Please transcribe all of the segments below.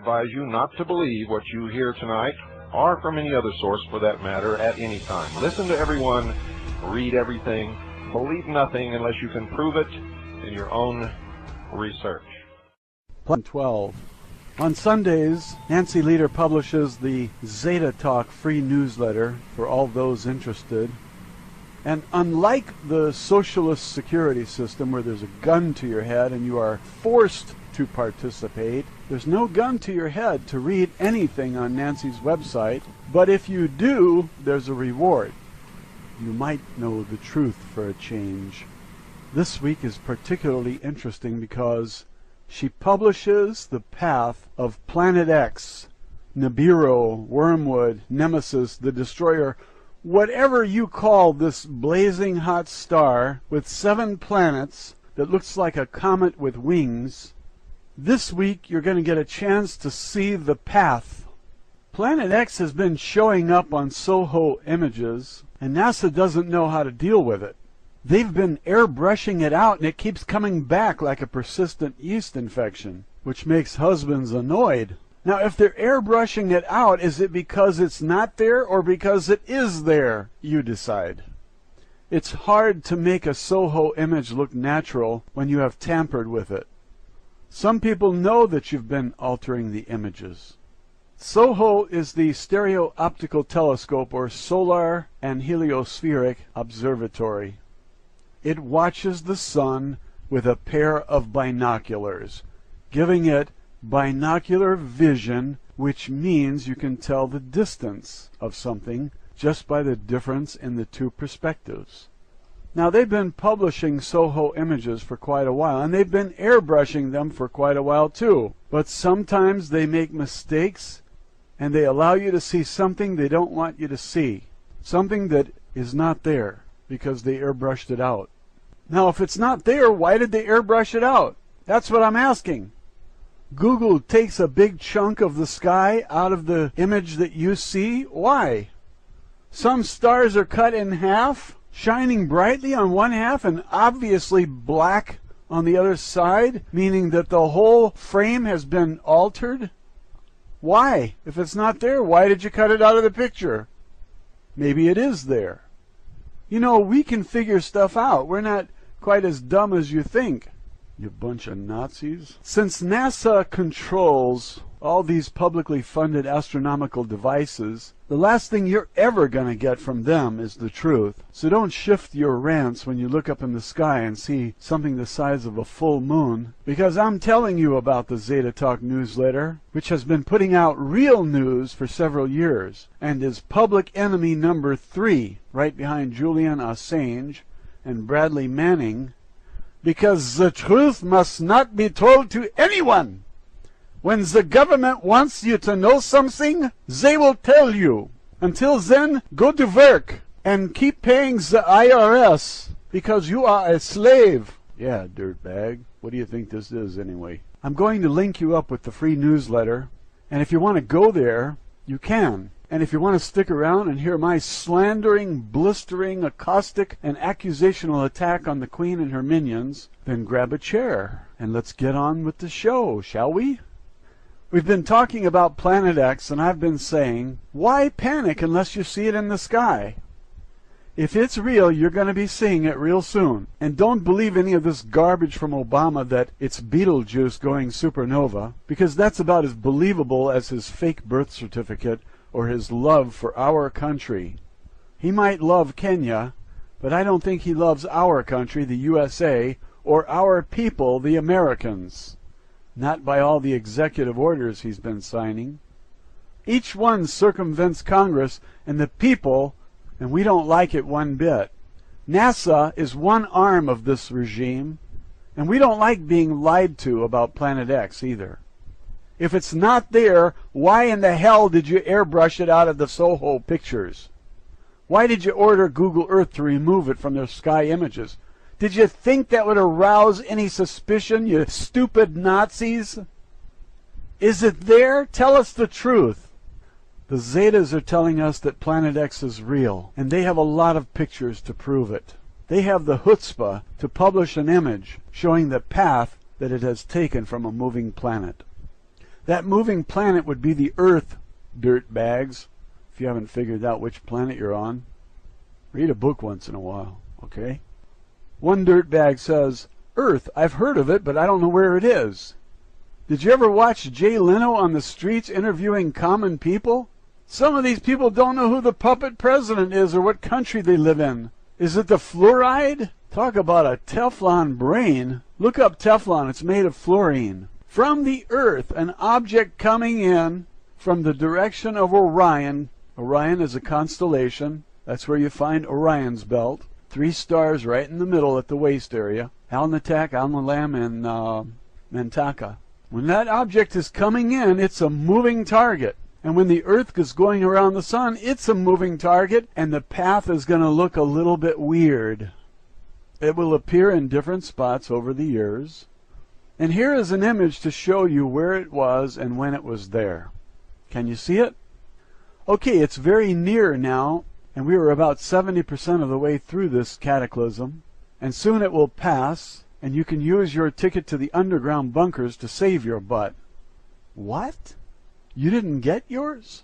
advise you not to believe what you hear tonight, or from any other source for that matter, at any time. Listen to everyone, read everything, believe nothing unless you can prove it in your own research. 12. On Sundays, Nancy Leader publishes the Zeta Talk free newsletter for all those interested. And unlike the socialist security system where there's a gun to your head and you are forced to participate, there's no gun to your head to read anything on Nancy's website, but if you do, there's a reward. You might know the truth for a change. This week is particularly interesting because she publishes the path of Planet X, Nibiru, Wormwood, Nemesis, the Destroyer, whatever you call this blazing hot star with 7 planets that looks like a comet with wings. This week you're going to get a chance to see the path. Planet X has been showing up on Soho images, and NASA doesn't know how to deal with it. They've been airbrushing it out, and it keeps coming back like a persistent yeast infection, which makes husbands annoyed. Now, if they're airbrushing it out, is it because it's not there or because it is there? You decide. It's hard to make a Soho image look natural when you have tampered with it. Some people know that you've been altering the images. Soho is the Stereo-Optical Telescope, or Solar and Heliospheric Observatory. It watches the sun with a pair of binoculars, giving it binocular vision, which means you can tell the distance of something just by the difference in the two perspectives. Now, they've been publishing Soho images for quite a while, and they've been airbrushing them for quite a while too. But sometimes they make mistakes, and they allow you to see something they don't want you to see, something that is not there because they airbrushed it out. Now, if it's not there, why did they airbrush it out? That's what I'm asking. Google takes a big chunk of the sky out of the image that you see. Why? Some stars are cut in half, shining brightly on one half and obviously black on the other side, meaning that the whole frame has been altered. Why? If it's not there, why did you cut it out of the picture? Maybe it is there. You know, we can figure stuff out. We're not quite as dumb as you think. You bunch of Nazis. Since NASA controls all these publicly funded astronomical devices, the last thing you're ever going to get from them is the truth. So don't shift your rants when you look up in the sky and see something the size of a full moon, because I'm telling you about the Zeta Talk newsletter, which has been putting out real news for several years, and is public enemy number 3, right behind Julian Assange and Bradley Manning, because the truth must not be told to anyone. When the government wants you to know something, they will tell you. Until then, go to work and keep paying the IRS because you are a slave. Yeah, dirtbag. What do you think this is anyway? I'm going to link you up with the free newsletter, and if you want to go there, you can. And if you want to stick around and hear my slandering, blistering, caustic, and accusational attack on the Queen and her minions, then grab a chair and let's get on with the show, shall we? We've been talking about Planet X, and I've been saying, why panic unless you see it in the sky? If it's real, you're going to be seeing it real soon. And don't believe any of this garbage from Obama that it's Beetlejuice going supernova, because that's about as believable as his fake birth certificate or his love for our country. He might love Kenya, but I don't think he loves our country, the USA, or our people, the Americans. Not by all the executive orders he's been signing. Each one circumvents Congress and the people, and we don't like it one bit. NASA is one arm of this regime, and we don't like being lied to about Planet X either. If it's not there, why in the hell did you airbrush it out of the Soho pictures? Why did you order Google Earth to remove it from their sky images? Did you think that would arouse any suspicion, you stupid Nazis? Is it there? Tell us the truth. The Zetas are telling us that Planet X is real, and they have a lot of pictures to prove it. They have the chutzpah to publish an image showing the path that it has taken from a moving planet. That moving planet would be the Earth, dirtbags, if you haven't figured out which planet you're on. Read a book once in a while, okay? One dirtbag says, Earth, I've heard of it, but I don't know where it is. Did you ever watch Jay Leno on the streets interviewing common people? Some of these people don't know who the puppet president is or what country they live in. Is it the fluoride? Talk about a Teflon brain. Look up Teflon. It's made of fluorine. From the Earth, an object coming in from the direction of Orion. Orion is a constellation. That's where you find Orion's belt. 3 stars right in the middle at the waist area. Alnitak, Alnilam, and Mantaka. When that object is coming in, it's a moving target. And when the Earth is going around the sun, it's a moving target, and the path is going to look a little bit weird. It will appear in different spots over the years. And here is an image to show you where it was and when it was there. Can you see it? Okay, it's very near now, and we are about 70% of the way through this cataclysm. And soon it will pass, and you can use your ticket to the underground bunkers to save your butt. What? You didn't get yours?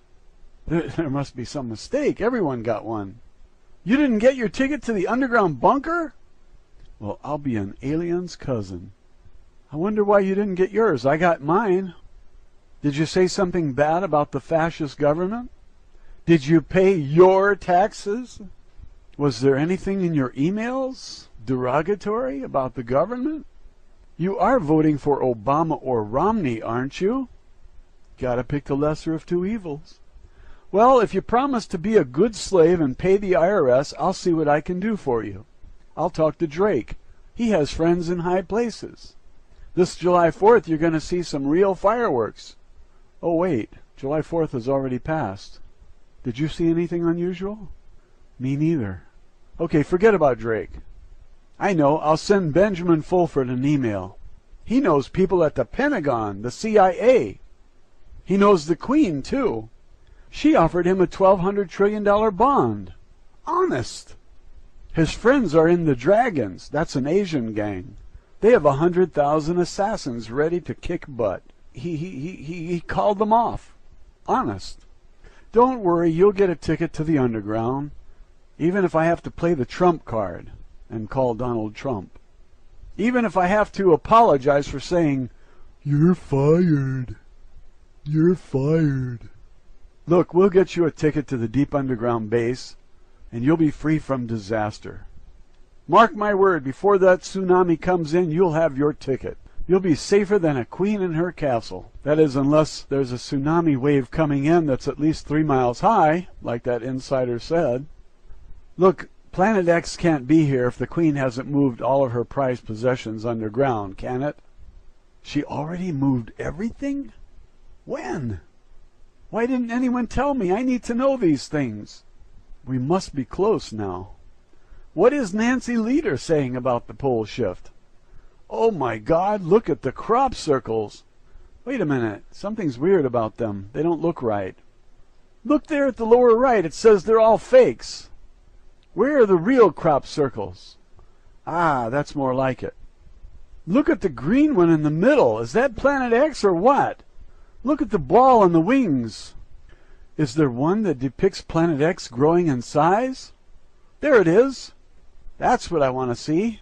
There must be some mistake. Everyone got one. You didn't get your ticket to the underground bunker? Well, I'll be an alien's cousin. I wonder why you didn't get yours. I got mine. Did you say something bad about the fascist government? Did you pay your taxes? Was there anything in your emails derogatory about the government? You are voting for Obama or Romney, aren't you? Gotta pick the lesser of two evils. Well, if you promise to be a good slave and pay the IRS, I'll see what I can do for you. I'll talk to Drake. He has friends in high places. This July 4th, you're going to see some real fireworks. Oh, wait. July 4th has already passed. Did you see anything unusual? Me neither. Okay, forget about Drake. I know. I'll send Benjamin Fulford an email. He knows people at the Pentagon, the CIA. He knows the Queen, too. She offered him a $1,200 trillion bond. Honest. His friends are in the Dragons. That's an Asian gang. They have 100,000 assassins ready to kick butt. He called them off. Honest. Don't worry, you'll get a ticket to the underground, even if I have to play the Trump card and call Donald Trump. Even if I have to apologize for saying, "You're fired. You're fired." Look, we'll get you a ticket to the deep underground base, and you'll be free from disaster. Mark my word, before that tsunami comes in, you'll have your ticket. You'll be safer than a queen in her castle. That is, unless there's a tsunami wave coming in that's at least 3 miles high, like that insider said. Look, Planet X can't be here if the queen hasn't moved all of her prized possessions underground, can it? She already moved everything? When? Why didn't anyone tell me? I need to know these things. We must be close now. What is Nancy Leader saying about the pole shift? Oh my God, look at the crop circles. Wait a minute, something's weird about them. They don't look right. Look there at the lower right, it says they're all fakes. Where are the real crop circles? Ah, that's more like it. Look at the green one in the middle. Is that Planet X or what? Look at the ball on the wings. Is there one that depicts Planet X growing in size? There it is. That's what I want to see.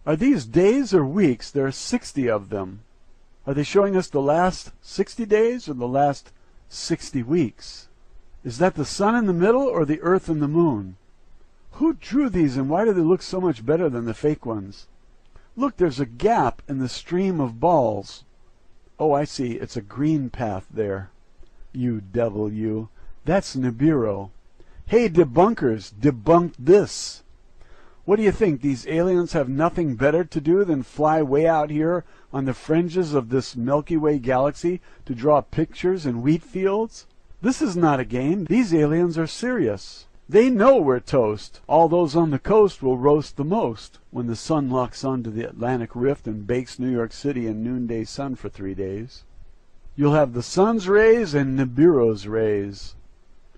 Are these days or weeks? There are 60 of them. Are they showing us the last 60 days or the last 60 weeks? Is that the sun in the middle or the earth and the moon? Who drew these and why do they look so much better than the fake ones? Look, there's a gap in the stream of balls. Oh, I see. It's a green path there. You devil, you. That's Nibiru. Hey, debunkers, debunk this. What do you think? These aliens have nothing better to do than fly way out here on the fringes of this Milky Way galaxy to draw pictures in wheat fields? This is not a game. These aliens are serious. They know we're toast. All those on the coast will roast the most when the sun locks onto the Atlantic Rift and bakes New York City in noonday sun for 3 days. You'll have the sun's rays and Nibiru's rays.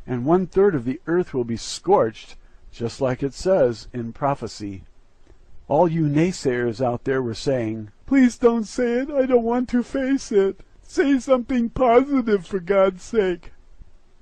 And 1/3 of the earth will be scorched, just like it says in prophecy. All you naysayers out there were saying, "Please don't say it, I don't want to face it." Say something positive, for God's sake.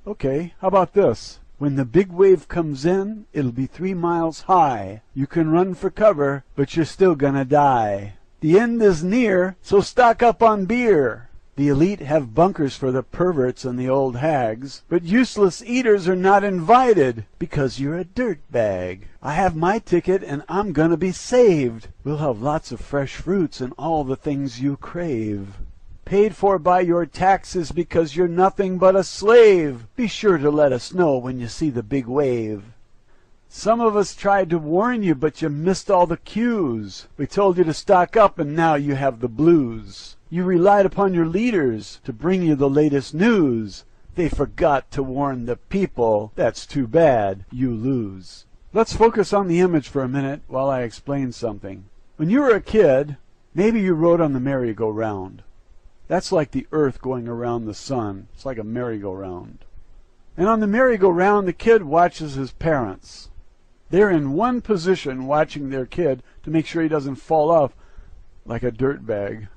Okay, how about this? When the big wave comes in, it'll be 3 miles high. You can run for cover, but you're still gonna die. The end is near, so stock up on beer. The elite have bunkers for the perverts and the old hags, but useless eaters are not invited because you're a dirtbag. I have my ticket and I'm gonna be saved. We'll have lots of fresh fruits and all the things you crave. Paid for by your taxes because you're nothing but a slave. Be sure to let us know when you see the big wave. Some of us tried to warn you, but you missed all the cues. We told you to stock up, and now you have the blues. You relied upon your leaders to bring you the latest news. They forgot to warn the people. That's too bad. You lose. Let's focus on the image for a minute while I explain something. When you were a kid, maybe you rode on the merry-go-round. That's like the earth going around the sun. It's like a merry-go-round. And on the merry-go-round, the kid watches his parents. They're in one position watching their kid to make sure he doesn't fall off like a dirtbag.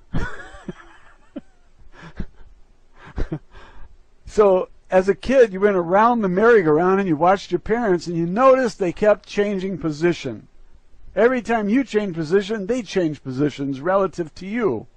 So, as a kid, you went around the merry-go-round and you watched your parents and you noticed they kept changing position. Every time you changed position, they changed positions relative to you.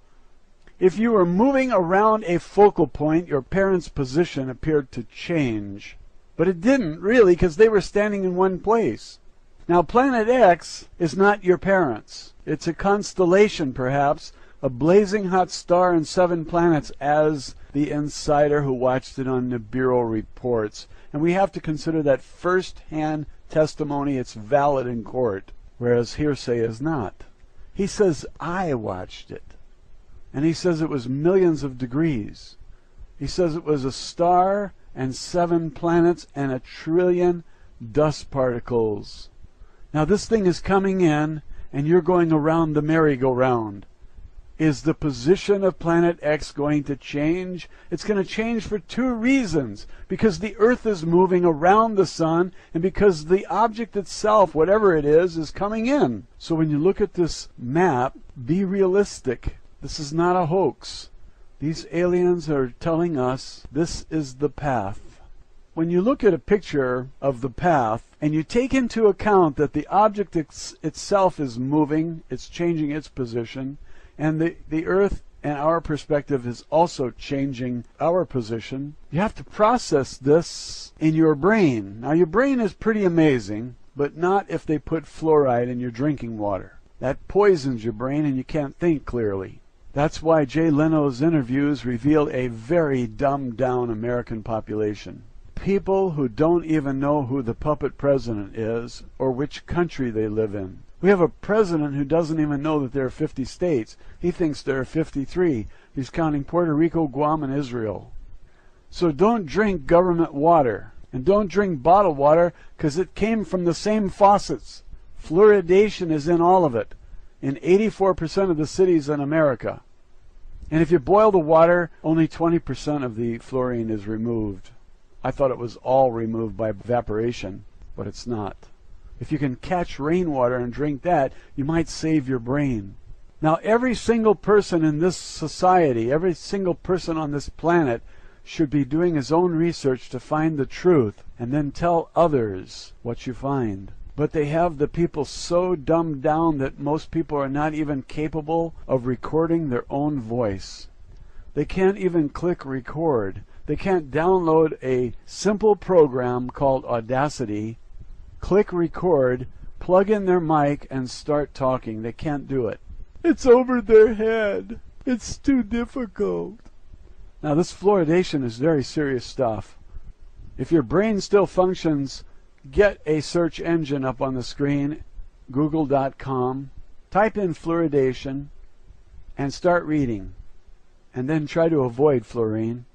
If you were moving around a focal point, your parents' position appeared to change. But it didn't, really, because they were standing in one place. Now, Planet X is not your parents. It's a constellation, perhaps, a blazing hot star and 7 planets, as the insider who watched it on Nibiru reports. And we have to consider that first-hand testimony. It's valid in court, whereas hearsay is not. He says, I watched it. And he says it was millions of degrees. He says it was a star and 7 planets and 1 trillion dust particles. Now this thing is coming in, and you're going around the merry-go-round. Is the position of Planet X going to change? It's going to change for 2 reasons. Because the Earth is moving around the sun, and because the object itself, whatever it is coming in. So when you look at this map, be realistic. This is not a hoax. These aliens are telling us this is the path. When you look at a picture of the path, and you take into account that the object itself is moving, it's changing its position, and the Earth and our perspective is also changing our position, you have to process this in your brain. Now your brain is pretty amazing, but not if they put fluoride in your drinking water. That poisons your brain and you can't think clearly. That's why Jay Leno's interviews reveal a very dumbed-down American population. People who don't even know who the puppet president is or which country they live in. We have a president who doesn't even know that there are 50 states. He thinks there are 53. He's counting Puerto Rico, Guam, and Israel. So don't drink government water. And don't drink bottled water because it came from the same faucets. Fluoridation is in all of it. In 84% of the cities in America. And if you boil the water, only 20% of the fluorine is removed. I thought it was all removed by evaporation, but it's not. If you can catch rainwater and drink that, you might save your brain. Now, every single person in this society, every single person on this planet should be doing his own research to find the truth and then tell others what you find. But they have the people so dumbed down that most people are not even capable of recording their own voice. They can't even click record. They can't download a simple program called Audacity, click record, plug in their mic, and start talking. They can't do it. It's over their head. It's too difficult. Now, this fluoridation is very serious stuff. If your brain still functions, get a search engine up on the screen, google.com, type in fluoridation, and start reading. And then try to avoid fluorine,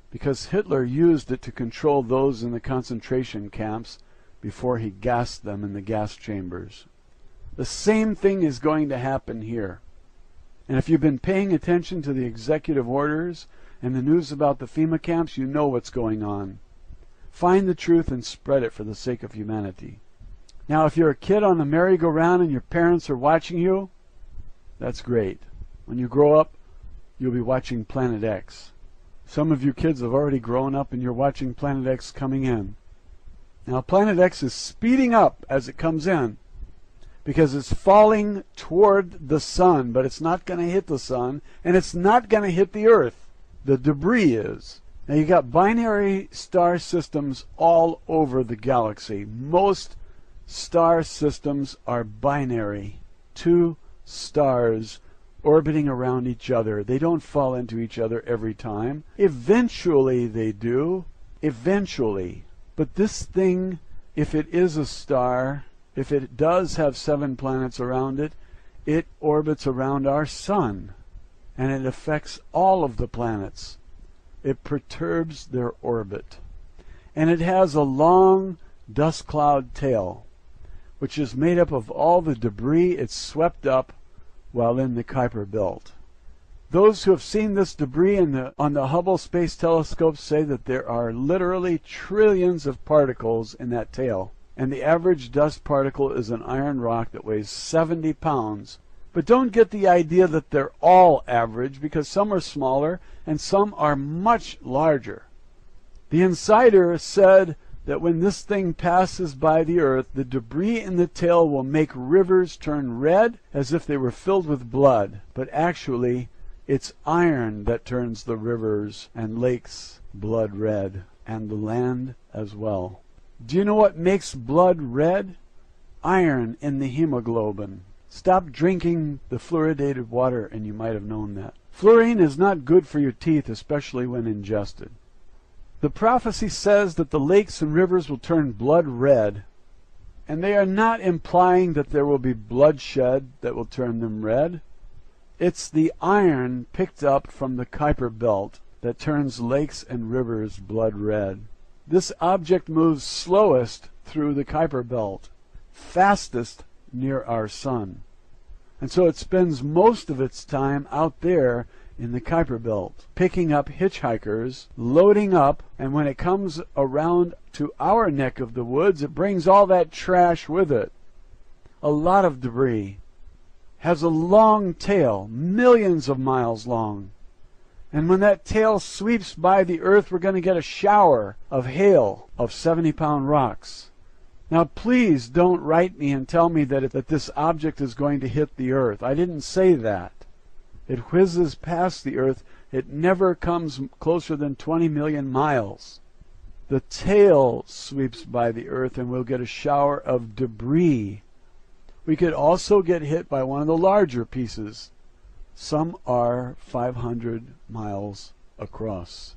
because Hitler used it to control those in the concentration camps before he gassed them in the gas chambers. The same thing is going to happen here. And if you've been paying attention to the executive orders and the news about the FEMA camps, you know what's going on. Find the truth and spread it for the sake of humanity. Now, if you're a kid on a merry-go-round and your parents are watching you, that's great. When you grow up, you'll be watching Planet X. Some of you kids have already grown up and you're watching Planet X coming in. Now Planet X is speeding up as it comes in because it's falling toward the sun, but it's not going to hit the sun and it's not going to hit the Earth. The debris is. Now you got binary star systems all over the galaxy. Most star systems are binary. Two stars orbiting around each other. They don't fall into each other every time. Eventually they do. Eventually. But this thing, if it is a star, if it does have 7 planets around it, it orbits around our sun. And it affects all of the planets. It perturbs their orbit. And it has a long dust cloud tail, which is made up of all the debris it swept up while in the Kuiper Belt. Those who have seen this debris on the Hubble Space Telescope say that there are literally trillions of particles in that tail. And the average dust particle is an iron rock that weighs 70 pounds. But don't get the idea that they're all average, because some are smaller and some are much larger. The insider said that when this thing passes by the Earth, the debris in the tail will make rivers turn red as if they were filled with blood. But actually, it's iron that turns the rivers and lakes blood red, and the land as well. Do you know what makes blood red? Iron in the hemoglobin. Stop drinking the fluoridated water and you might have known that. Fluorine is not good for your teeth, especially when ingested. The prophecy says that the lakes and rivers will turn blood red, and they are not implying that there will be bloodshed that will turn them red. It's the iron picked up from the Kuiper Belt that turns lakes and rivers blood red. This object moves slowest through the Kuiper Belt, fastest near our sun. And so it spends most of its time out there in the Kuiper Belt, picking up hitchhikers, loading up, and when it comes around to our neck of the woods, it brings all that trash with it. A lot of debris. Has a long tail, millions of miles long. And when that tail sweeps by the Earth, we're going to get a shower of hail of 70-pound rocks. Now please don't write me and tell me that this object is going to hit the Earth. I didn't say that. It whizzes past the Earth. It never comes closer than 20 million miles. The tail sweeps by the Earth and we'll get a shower of debris. We could also get hit by one of the larger pieces. Some are 500 miles across.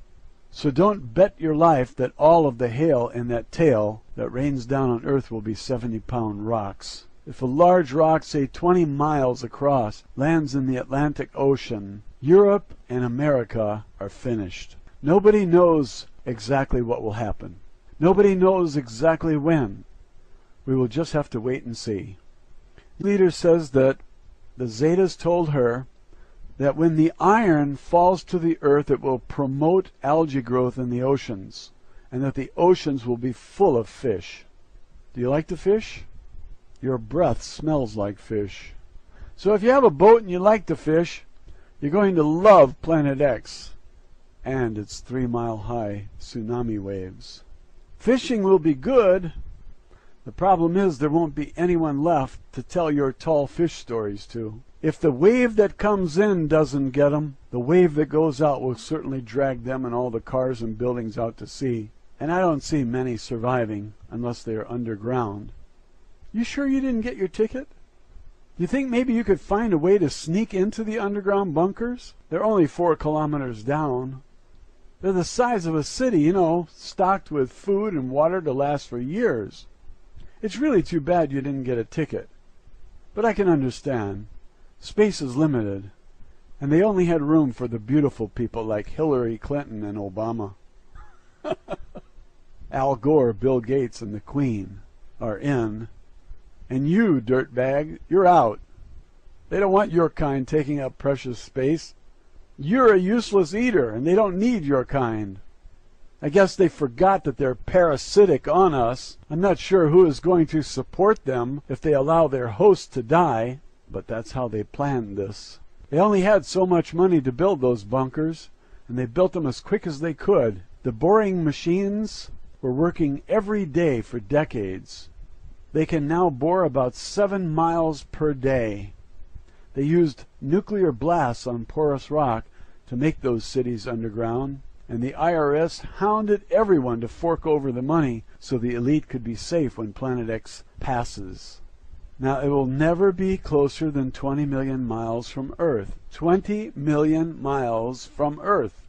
So don't bet your life that all of the hail in that tail that rains down on Earth will be 70-pound rocks. If a large rock, say 20 miles across, lands in the Atlantic Ocean, Europe and America are finished. Nobody knows exactly what will happen. Nobody knows exactly when. We will just have to wait and see. The leader says that the Zetas told her that when the iron falls to the Earth, it will promote algae growth in the oceans, and that the oceans will be full of fish. Do you like to fish? Your breath smells like fish. So if you have a boat and you like to fish, you're going to love Planet X and its 3-mile-high tsunami waves. Fishing will be good. The problem is there won't be anyone left to tell your tall fish stories to. If the wave that comes in doesn't get them, the wave that goes out will certainly drag them and all the cars and buildings out to sea. And I don't see many surviving unless they are underground. You sure you didn't get your ticket? You think maybe you could find a way to sneak into the underground bunkers? They're only 4 kilometers down. They're the size of a city, you know, stocked with food and water to last for years. It's really too bad you didn't get a ticket. But I can understand. Space is limited, and they only had room for the beautiful people like Hillary Clinton and Obama. Al Gore, Bill Gates, and the Queen are in, and you, dirtbag, you're out. They don't want your kind taking up precious space. You're a useless eater, and they don't need your kind. I guess they forgot that they're parasitic on us. I'm not sure who is going to support them if they allow their host to die, but that's how they planned this. They only had so much money to build those bunkers, and they built them as quick as they could. The boring machines were working every day for decades. They can now bore about 7 miles per day. They used nuclear blasts on porous rock to make those cities underground, and the IRS hounded everyone to fork over the money so the elite could be safe when Planet X passes. Now, it will never be closer than 20 million miles from Earth. 20 million miles from Earth.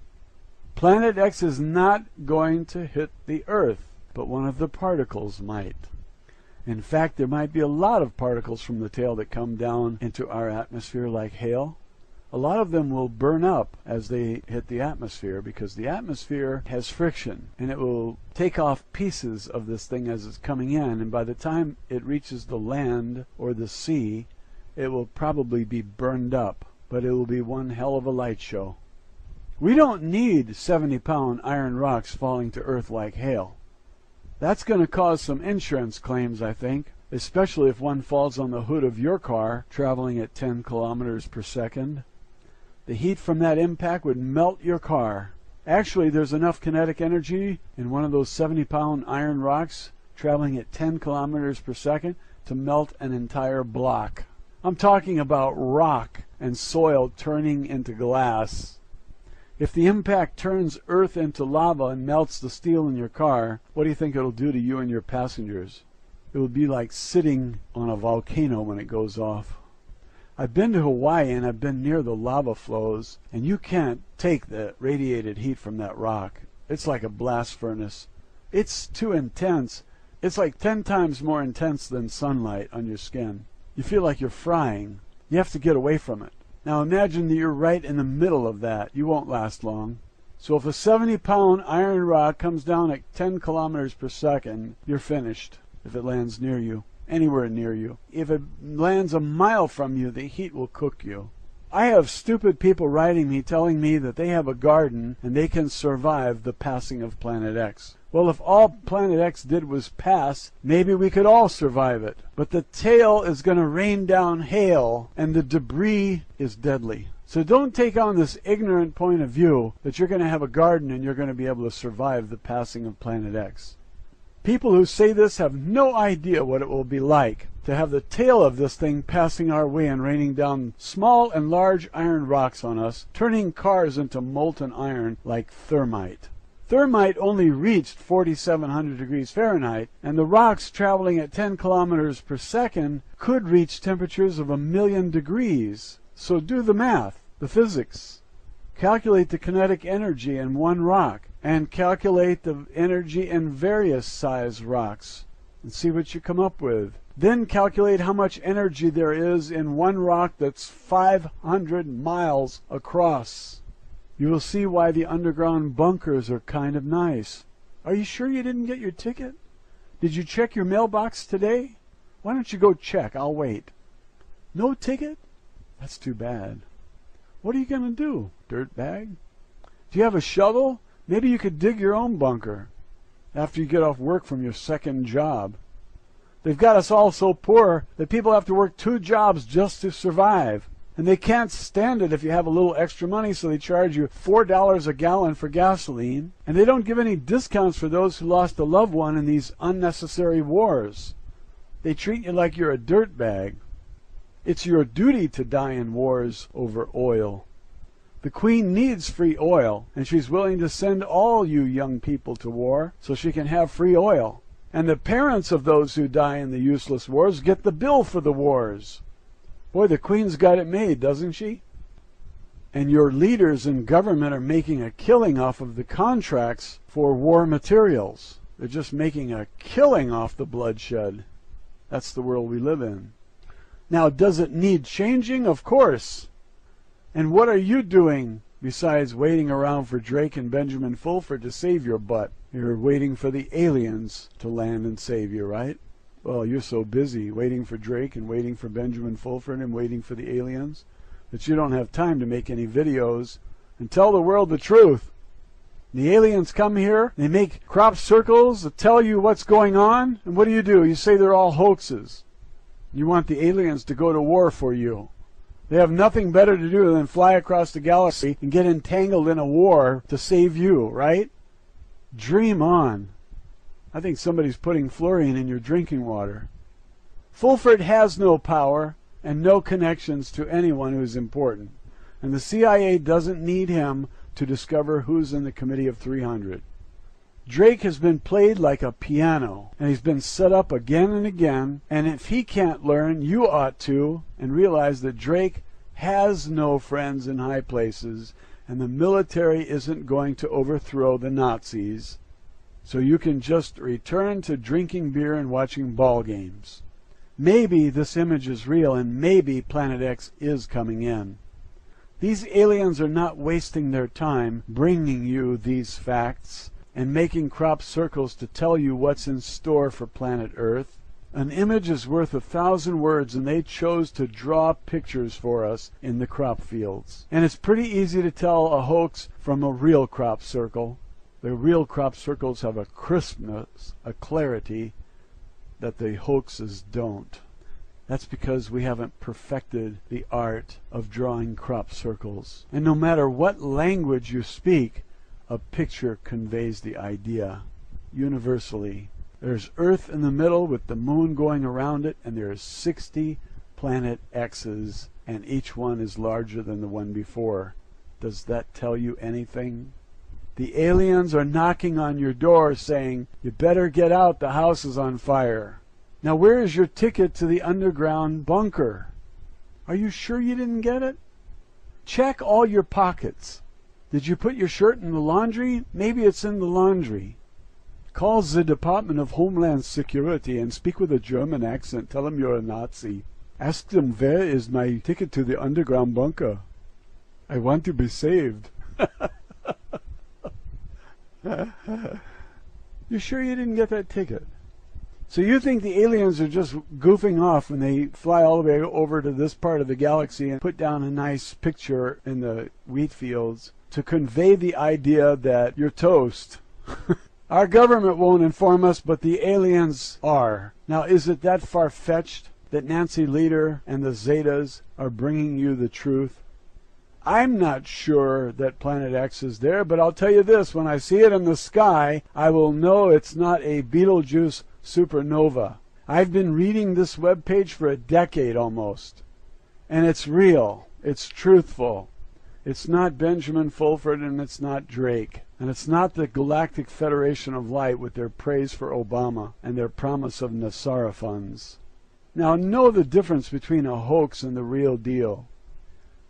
Planet X is not going to hit the Earth, but one of the particles might. In fact, there might be a lot of particles from the tail that come down into our atmosphere like hail. A lot of them will burn up as they hit the atmosphere because the atmosphere has friction, and it will take off pieces of this thing as it's coming in, and by the time it reaches the land or the sea, it will probably be burned up, but it will be one hell of a light show. We don't need 70-pound iron rocks falling to Earth like hail. That's going to cause some insurance claims, I think, especially if one falls on the hood of your car traveling at 10 kilometers per second. The heat from that impact would melt your car. Actually, there's enough kinetic energy in one of those 70-pound iron rocks traveling at 10 kilometers per second to melt an entire block. I'm talking about rock and soil turning into glass. If the impact turns earth into lava and melts the steel in your car, what do you think it'll do to you and your passengers? It will be like sitting on a volcano when it goes off. I've been to Hawaii and I've been near the lava flows, and you can't take the radiated heat from that rock. It's like a blast furnace. It's too intense. It's like 10 times more intense than sunlight on your skin. You feel like you're frying. You have to get away from it. Now imagine that you're right in the middle of that. You won't last long. So if a 70-pound iron rock comes down at 10 kilometers per second, you're finished if it lands near you, anywhere near you. If it lands a mile from you, the heat will cook you. I have stupid people writing me telling me that they have a garden and they can survive the passing of Planet X. Well, if all Planet X did was pass, maybe we could all survive it. But the tail is going to rain down hail, and the debris is deadly. So don't take on this ignorant point of view that you're going to have a garden and you're going to be able to survive the passing of Planet X. People who say this have no idea what it will be like to have the tail of this thing passing our way and raining down small and large iron rocks on us, turning cars into molten iron like thermite. Thermite only reached 4,700 degrees Fahrenheit, and the rocks traveling at 10 kilometers per second could reach temperatures of 1,000,000 degrees. So do the math, the physics. Calculate the kinetic energy in one rock, and calculate the energy in various size rocks, and see what you come up with. Then calculate how much energy there is in one rock that's 500 miles across. You will see why the underground bunkers are kind of nice. Are you sure you didn't get your ticket? Did you check your mailbox today? Why don't you go check? I'll wait. No ticket? That's too bad. What are you going to do, dirtbag? Do you have a shovel? Maybe you could dig your own bunker after you get off work from your second job. They've got us all so poor that people have to work 2 jobs just to survive. And they can't stand it if you have a little extra money, so they charge you $4 a gallon for gasoline. And they don't give any discounts for those who lost a loved one in these unnecessary wars. They treat you like you're a dirtbag. It's your duty to die in wars over oil. The Queen needs free oil, and she's willing to send all you young people to war so she can have free oil. And the parents of those who die in the useless wars get the bill for the wars. Boy, the Queen's got it made, doesn't she? And your leaders in government are making a killing off of the contracts for war materials. They're just making a killing off the bloodshed. That's the world we live in. Now, does it need changing? Of course. And what are you doing besides waiting around for Drake and Benjamin Fulford to save your butt? You're waiting for the aliens to land and save you, right? Well, you're so busy waiting for Drake and waiting for Benjamin Fulford and waiting for the aliens that you don't have time to make any videos and tell the world the truth. The aliens come here, they make crop circles that tell you what's going on, and what do? You say they're all hoaxes. You want the aliens to go to war for you. They have nothing better to do than fly across the galaxy and get entangled in a war to save you, right? Dream on. I think somebody's putting fluorine in your drinking water. Fulford has no power and no connections to anyone who's important. And the CIA doesn't need him to discover who's in the Committee of 300. Drake has been played like a piano, and he's been set up again and again, and if he can't learn, you ought to, and realize that Drake has no friends in high places, and the military isn't going to overthrow the Nazis, so you can just return to drinking beer and watching ball games. Maybe this image is real, and maybe Planet X is coming in. These aliens are not wasting their time bringing you these facts and making crop circles to tell you what's in store for planet Earth. An image is worth 1,000 words, and they chose to draw pictures for us in the crop fields. And it's pretty easy to tell a hoax from a real crop circle. The real crop circles have a crispness, a clarity that the hoaxes don't. That's because we haven't perfected the art of drawing crop circles. And no matter what language you speak, a picture conveys the idea universally. There's Earth in the middle with the moon going around it, and there's 60 planet X's, and each one is larger than the one before. Does that tell you anything? The aliens are knocking on your door saying, you better get out, the house is on fire. Now where is your ticket to the underground bunker? Are you sure you didn't get it? Check all your pockets. Did you put your shirt in the laundry? Maybe it's in the laundry. Call the Department of Homeland Security and speak with a German accent. Tell them you're a Nazi. Ask them, where is my ticket to the underground bunker? I want to be saved. You sure you didn't get that ticket? So you think the aliens are just goofing off when they fly all the way over to this part of the galaxy and put down a nice picture in the wheat fields to convey the idea that you're toast? Our government won't inform us, but the aliens are. Now, is it that far-fetched that Nancy Leader and the Zetas are bringing you the truth? I'm not sure that Planet X is there, but I'll tell you this, when I see it in the sky, I will know it's not a Betelgeuse supernova. I've been reading this webpage for a decade almost, and it's real, it's truthful. It's not Benjamin Fulford, and it's not Drake, and it's not the Galactic Federation of Light with their praise for Obama and their promise of Nasara funds. Now know the difference between a hoax and the real deal.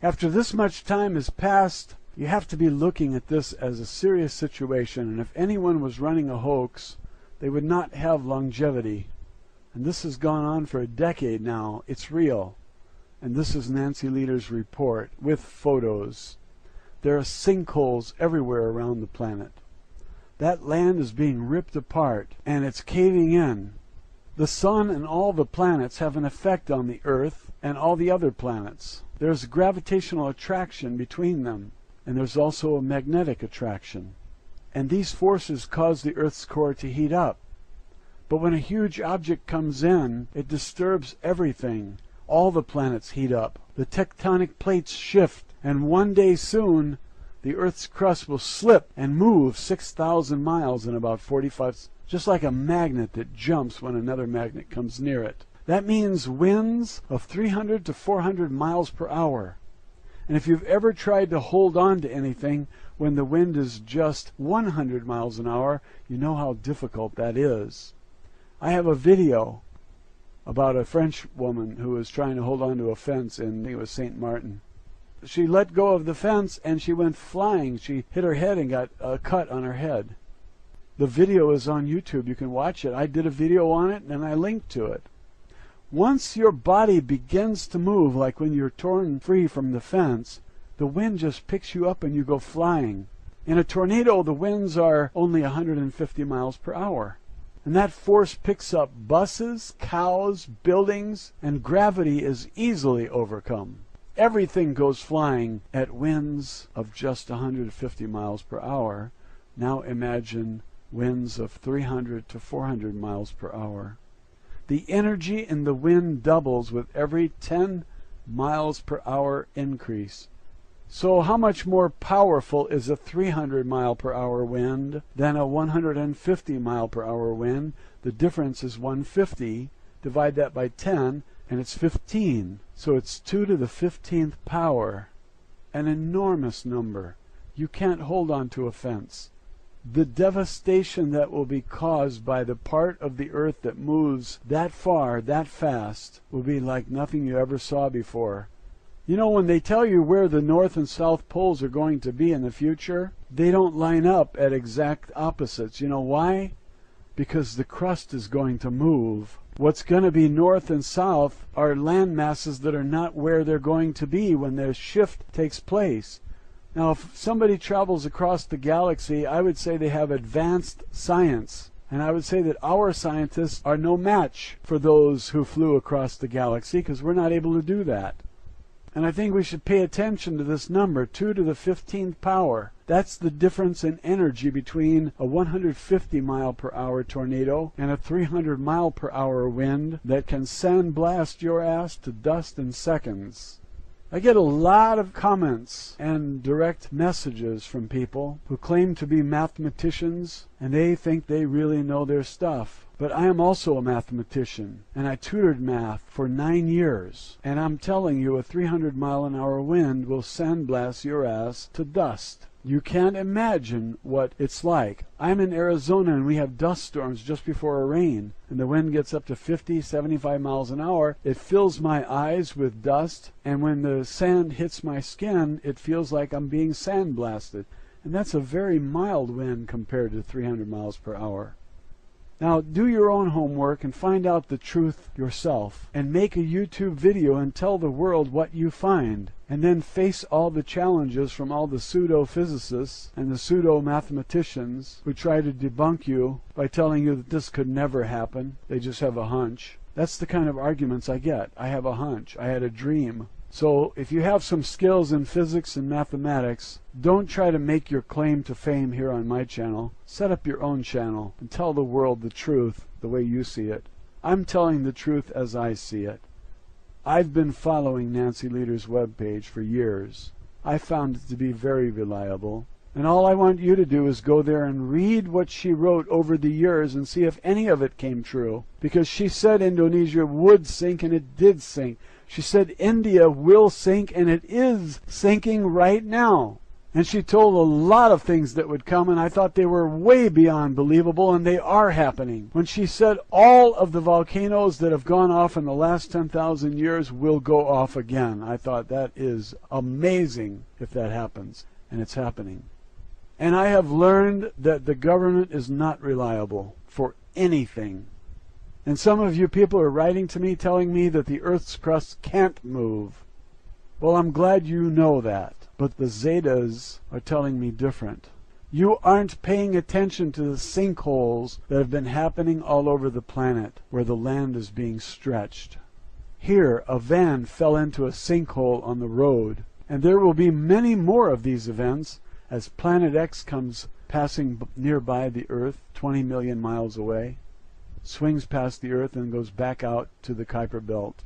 After this much time has passed, you have to be looking at this as a serious situation, and if anyone was running a hoax, they would not have longevity. And this has gone on for a decade now. It's real. And this is Nancy Leader's report with photos. There are sinkholes everywhere around the planet. That land is being ripped apart, and it's caving in. The sun and all the planets have an effect on the Earth and all the other planets. There's gravitational attraction between them, and there's also a magnetic attraction. And these forces cause the Earth's core to heat up. But when a huge object comes in, it disturbs everything. All the planets heat up. The tectonic plates shift, and one day soon, the Earth's crust will slip and move 6,000 miles in about 45, just like a magnet that jumps when another magnet comes near it. That means winds of 300 to 400 miles per hour. And if you've ever tried to hold on to anything when the wind is just 100 miles an hour, you know how difficult that is. I have a video about a French woman who was trying to hold on to a fence in, I think it was St. Martin. She let go of the fence and she went flying. She hit her head and got a cut on her head. The video is on YouTube. You can watch it. I did a video on it and I linked to it. Once your body begins to move, like when you're torn free from the fence, the wind just picks you up and you go flying. In a tornado, the winds are only 150 miles per hour. And that force picks up buses, cows, buildings, and gravity is easily overcome. Everything goes flying at winds of just 150 miles per hour. Now imagine winds of 300 to 400 miles per hour. The energy in the wind doubles with every 10 miles per hour increase. So how much more powerful is a 300 mile per hour wind than a 150 mile per hour wind? The difference is 150. Divide that by 10 and it's 15. So it's 2 to the 15th power. An enormous number. You can't hold on to a fence. The devastation that will be caused by the part of the earth that moves that far, that fast, will be like nothing you ever saw before. You know, when they tell you where the North and South poles are going to be in the future, they don't line up at exact opposites. You know why? Because the crust is going to move. What's going to be north and south are land masses that are not where they're going to be when their shift takes place. Now, if somebody travels across the galaxy, I would say they have advanced science. And I would say that our scientists are no match for those who flew across the galaxy, because we're not able to do that. And I think we should pay attention to this number, 2 to the 15th power. That's the difference in energy between a 150 mile per hour tornado and a 300 mile per hour wind that can sandblast your ass to dust in seconds. I get a lot of comments and direct messages from people who claim to be mathematicians, and they think they really know their stuff. But I am also a mathematician, and I tutored math for 9 years. And I'm telling you, a 300 mile an hour wind will sandblast your ass to dust. You can't imagine what it's like. I'm in Arizona and we have dust storms just before a rain, and the wind gets up to 50, 75 miles an hour. It fills my eyes with dust, and when the sand hits my skin, it feels like I'm being sandblasted. And that's a very mild wind compared to 300 miles per hour. Now, do your own homework and find out the truth yourself, and make a YouTube video and tell the world what you find, and then face all the challenges from all the pseudo-physicists and the pseudo-mathematicians who try to debunk you by telling you that this could never happen. They just have a hunch. That's the kind of arguments I get. I have a hunch. I had a dream. So if you have some skills in physics and mathematics, don't try to make your claim to fame here on my channel. Set up your own channel and tell the world the truth the way you see it. I'm telling the truth as I see it. I've been following Nancy Lieder's webpage for years. I found it to be very reliable. And all I want you to do is go there and read what she wrote over the years and see if any of it came true. Because she said Indonesia would sink, and it did sink. She said India will sink, and it is sinking right now. And she told a lot of things that would come, and I thought they were way beyond believable, and they are happening. When she said all of the volcanoes that have gone off in the last 10,000 years will go off again, I thought that is amazing if that happens, and it's happening. And I have learned that the government is not reliable for anything. And some of you people are writing to me telling me that the Earth's crust can't move. Well, I'm glad you know that. But the Zetas are telling me different. You aren't paying attention to the sinkholes that have been happening all over the planet where the land is being stretched. Here, a van fell into a sinkhole on the road. And there will be many more of these events as Planet X comes passing nearby the Earth, 20 million miles away, swings past the Earth and goes back out to the Kuiper Belt,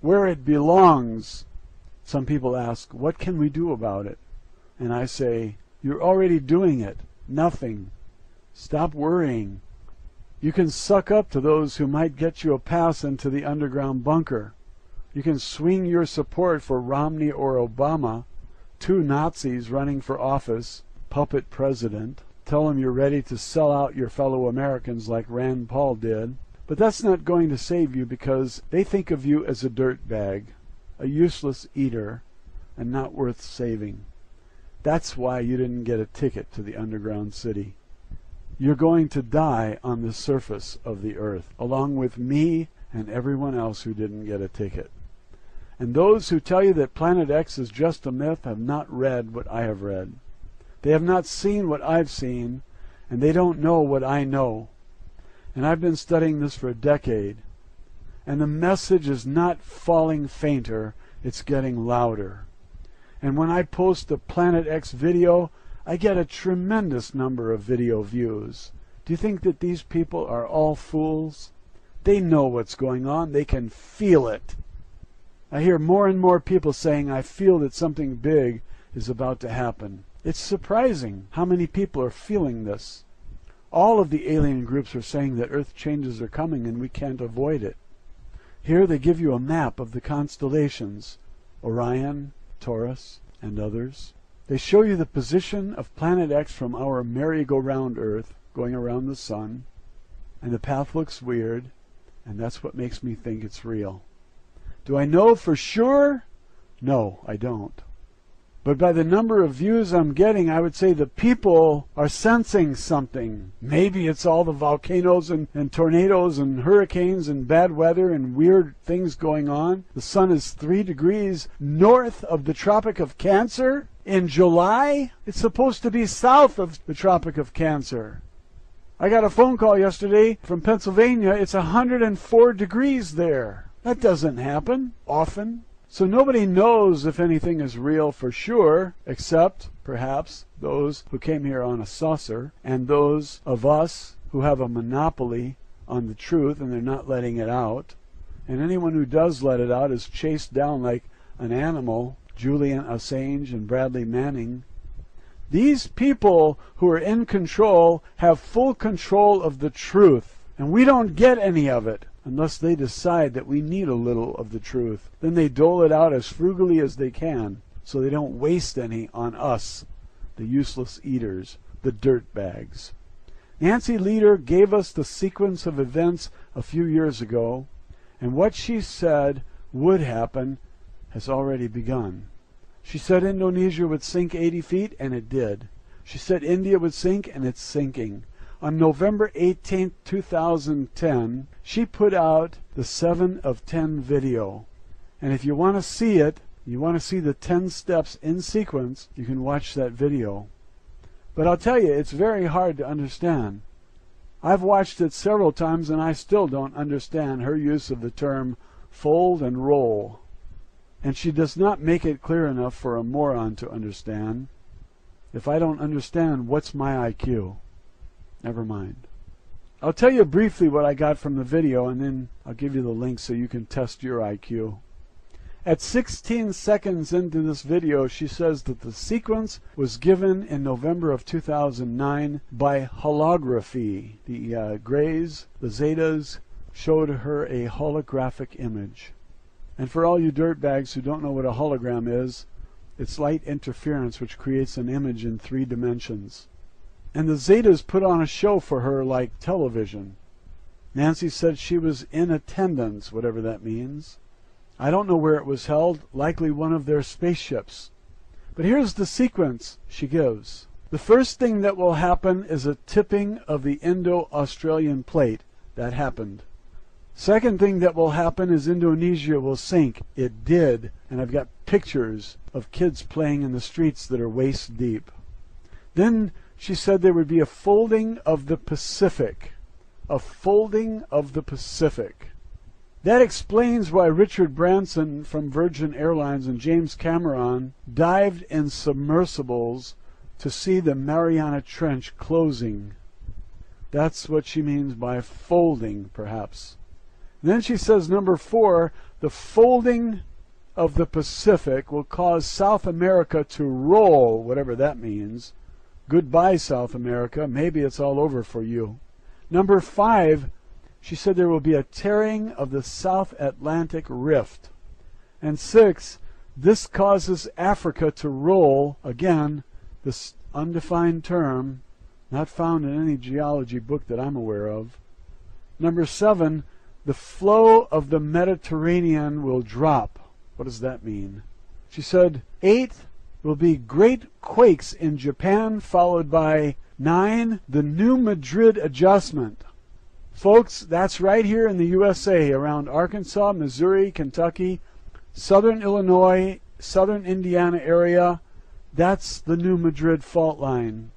where it belongs. Some people ask, what can we do about it? And I say, you're already doing it. Nothing. Stop worrying. You can suck up to those who might get you a pass into the underground bunker. You can swing your support for Romney or Obama, two Nazis running for office, puppet president. Tell them you're ready to sell out your fellow Americans like Rand Paul did. But that's not going to save you because they think of you as a dirtbag, a useless eater, and not worth saving. That's why you didn't get a ticket to the underground city. You're going to die on the surface of the earth, along with me and everyone else who didn't get a ticket. And those who tell you that Planet X is just a myth have not read what I have read. They have not seen what I've seen, and they don't know what I know. And I've been studying this for a decade. And the message is not falling fainter, it's getting louder. And when I post a Planet X video, I get a tremendous number of video views. Do you think that these people are all fools? They know what's going on. They can feel it. I hear more and more people saying, I feel that something big is about to happen. It's surprising how many people are feeling this. All of the alien groups are saying that Earth changes are coming and we can't avoid it. Here they give you a map of the constellations, Orion, Taurus, and others. They show you the position of Planet X from our merry-go-round Earth, going around the sun, and the path looks weird, and that's what makes me think it's real. Do I know for sure? No, I don't. But by the number of views I'm getting, I would say the people are sensing something. Maybe it's all the volcanoes and tornadoes and hurricanes and bad weather and weird things going on. The sun is 3 degrees north of the Tropic of Cancer in July. It's supposed to be south of the Tropic of Cancer. I got a phone call yesterday from Pennsylvania. It's 104 degrees there. That doesn't happen often. So nobody knows if anything is real for sure, except, perhaps, those who came here on a saucer, and those of us who have a monopoly on the truth and they're not letting it out. And anyone who does let it out is chased down like an animal, Julian Assange and Bradley Manning. These people who are in control have full control of the truth, and we don't get any of it unless they decide that we need a little of the truth. Then they dole it out as frugally as they can, so they don't waste any on us, the useless eaters, the dirt bags. Nancy Lieder gave us the sequence of events a few years ago, and what she said would happen has already begun. She said Indonesia would sink 80 feet, and it did. She said India would sink, and it's sinking. On November 18, 2010, she put out the 7 of 10 video. And if you want to see it, you want to see the 10 steps in sequence, you can watch that video. But I'll tell you, it's very hard to understand. I've watched it several times and I still don't understand her use of the term fold and roll. And she does not make it clear enough for a moron to understand. If I don't understand, what's my IQ? Never mind. I'll tell you briefly what I got from the video, and then I'll give you the link so you can test your IQ. At 16 seconds into this video, she says that the sequence was given in November of 2009 by holography. The Greys, the Zetas, showed her a holographic image. And for all you dirtbags who don't know what a hologram is, it's light interference which creates an image in 3 dimensions. And the Zetas put on a show for her like television. Nancy said she was in attendance, whatever that means. I don't know where it was held, likely one of their spaceships. But here's the sequence she gives. The first thing that will happen is a tipping of the Indo-Australian plate. That happened. Second thing that will happen is Indonesia will sink. It did. And I've got pictures of kids playing in the streets that are waist deep. Then she said there would be a folding of the Pacific. A folding of the Pacific. That explains why Richard Branson from Virgin Airlines and James Cameron dived in submersibles to see the Mariana Trench closing. That's what she means by folding, perhaps. And then she says, number 4, the folding of the Pacific will cause South America to roll, whatever that means. Goodbye, South America. Maybe it's all over for you. Number 5, she said there will be a tearing of the South Atlantic Rift. And 6, this causes Africa to roll, again, this undefined term, not found in any geology book that I'm aware of. Number 7, the flow of the Mediterranean will drop. What does that mean? She said 8, will be great quakes in Japan, followed by 9, the New Madrid adjustment. Folks, that's right here in the USA, around Arkansas, Missouri, Kentucky, southern Illinois, southern Indiana area. That's the New Madrid fault line.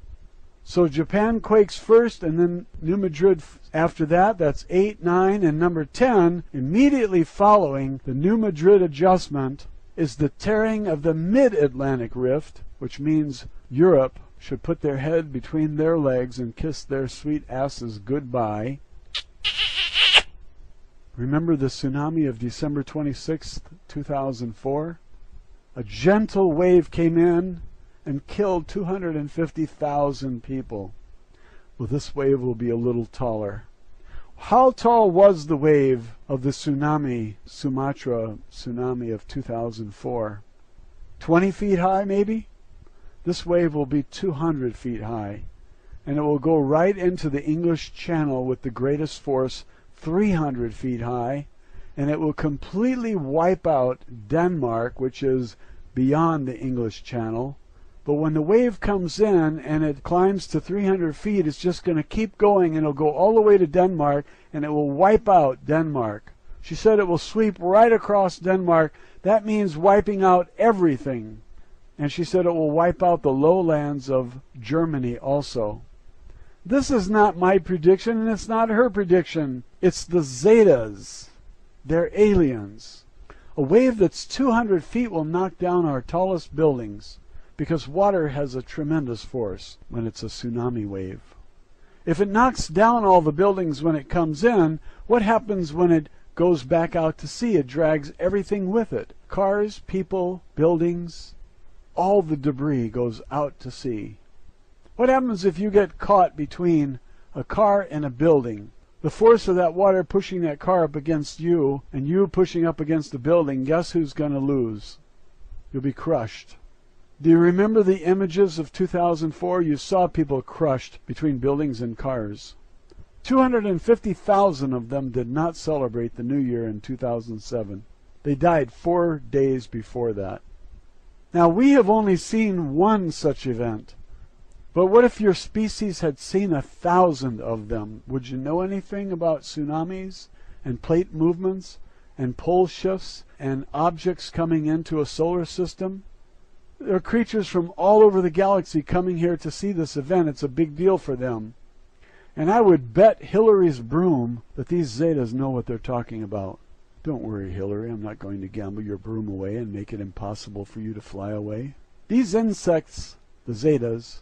So Japan quakes first, and then New Madrid after that. That's 8, 9, and number 10, immediately following the New Madrid adjustment, is the tearing of the Mid-Atlantic Rift, which means Europe should put their head between their legs and kiss their sweet asses goodbye. Remember the tsunami of December 26th, 2004? A gentle wave came in and killed 250,000 people. Well, this wave will be a little taller. How tall was the wave of the tsunami, Sumatra tsunami of 2004? 20 feet high, maybe? This wave will be 200 feet high, and it will go right into the English Channel with the greatest force, 300 feet high, and it will completely wipe out Denmark, which is beyond the English Channel. But when the wave comes in and it climbs to 300 feet, it's just going to keep going, and it'll go all the way to Denmark, and it will wipe out Denmark. She said it will sweep right across Denmark. That means wiping out everything. And she said it will wipe out the lowlands of Germany also. This is not my prediction, and it's not her prediction. It's the Zetas. They're aliens. A wave that's 200 feet will knock down our tallest buildings, because water has a tremendous force when it's a tsunami wave. If it knocks down all the buildings when it comes in, what happens when it goes back out to sea? It drags everything with it. Cars, people, buildings, all the debris goes out to sea. What happens if you get caught between a car and a building? The force of that water pushing that car up against you and you pushing up against the building, guess who's going to lose? You'll be crushed. Do you remember the images of 2004? You saw people crushed between buildings and cars. 250,000 of them did not celebrate the New Year in 2007. They died 4 days before that. Now, we have only seen one such event. But what if your species had seen 1,000 of them? Would you know anything about tsunamis and plate movements and pole shifts and objects coming into a solar system? There are creatures from all over the galaxy coming here to see this event. It's a big deal for them. And I would bet Hillary's broom that these Zetas know what they're talking about. Don't worry, Hillary, I'm not going to gamble your broom away and make it impossible for you to fly away. These insects, the Zetas,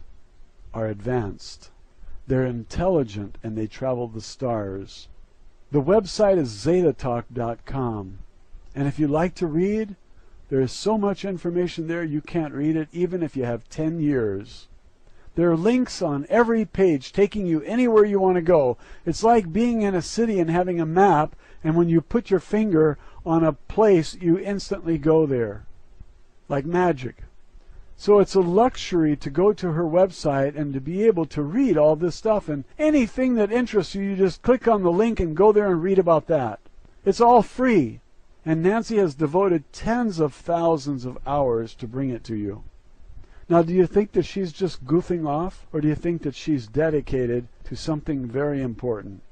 are advanced. They're intelligent, and they travel the stars. The website is zetatalk.com. And if you like to read, there is so much information there you can't read it even if you have 10 years. There are links on every page taking you anywhere you want to go. It's like being in a city and having a map, and when you put your finger on a place, you instantly go there. Like magic. So it's a luxury to go to her website and to be able to read all this stuff. And anything that interests you, you just click on the link and go there and read about that. It's all free. And Nancy has devoted tens of thousands of hours to bring it to you. Now, do you think that she's just goofing off? Or do you think that she's dedicated to something very important?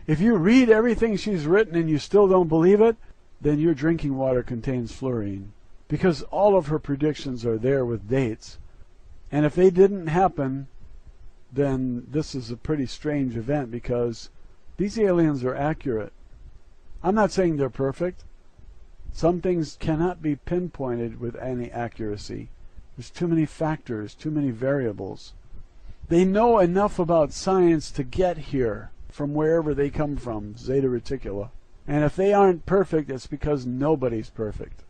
If you read everything she's written and you still don't believe it, then your drinking water contains fluorine. Because all of her predictions are there with dates. And if they didn't happen, then this is a pretty strange event, because these aliens are accurate. I'm not saying they're perfect. Some things cannot be pinpointed with any accuracy. There's too many factors, too many variables. They know enough about science to get here from wherever they come from, Zeta Reticula. And if they aren't perfect, it's because nobody's perfect.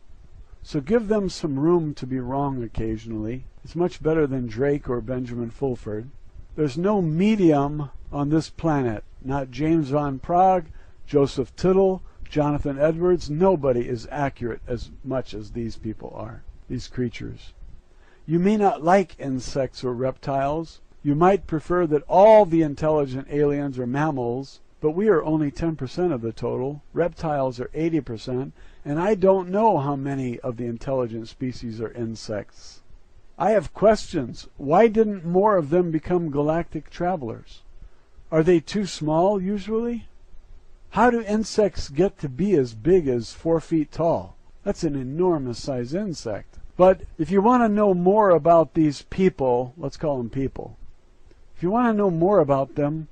So give them some room to be wrong occasionally. It's much better than Drake or Benjamin Fulford. There's no medium on this planet. Not James Van Praagh, Joseph Tittle, Jonathan Edwards. Nobody is accurate as much as these people are, these creatures. You may not like insects or reptiles. You might prefer that all the intelligent aliens are mammals, but we are only 10% of the total. Reptiles are 80%, and I don't know how many of the intelligent species are insects. I have questions. Why didn't more of them become galactic travelers? Are they too small usually? How do insects get to be as big as 4 feet tall? That's an enormous size insect. But if you want to know more about these people, let's call them people. If you want to know more about them,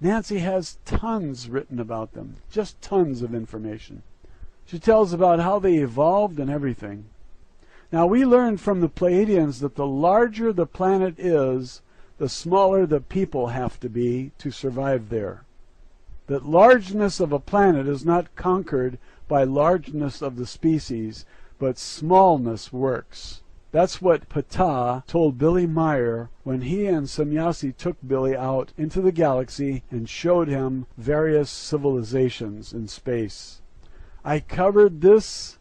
Nancy has tons written about them. Just tons of information. She tells about how they evolved and everything. Now, we learned from the Pleiadians that the larger the planet is, the smaller the people have to be to survive there. that largeness of a planet is not conquered by largeness of the species, but smallness works. That's what Ptah told Billy Meyer when he and Samyasi took Billy out into the galaxy and showed him various civilizations in space. I covered this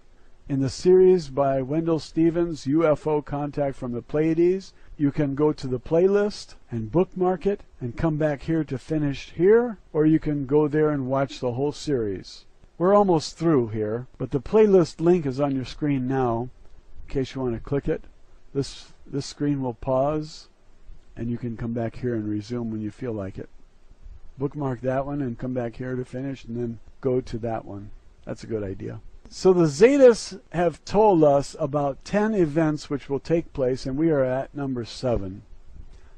in the series by Wendell Stevens, UFO Contact from the Pleiades. You can go to the playlist and bookmark it and come back here to finish here, or you can go there and watch the whole series. We're almost through here, but the playlist link is on your screen now, in case you want to click it. This screen will pause, and you can come back here and resume when you feel like it. Bookmark that one and come back here to finish, and then go to that one. That's a good idea. So the Zetas have told us about 10 events which will take place, and we are at number 7.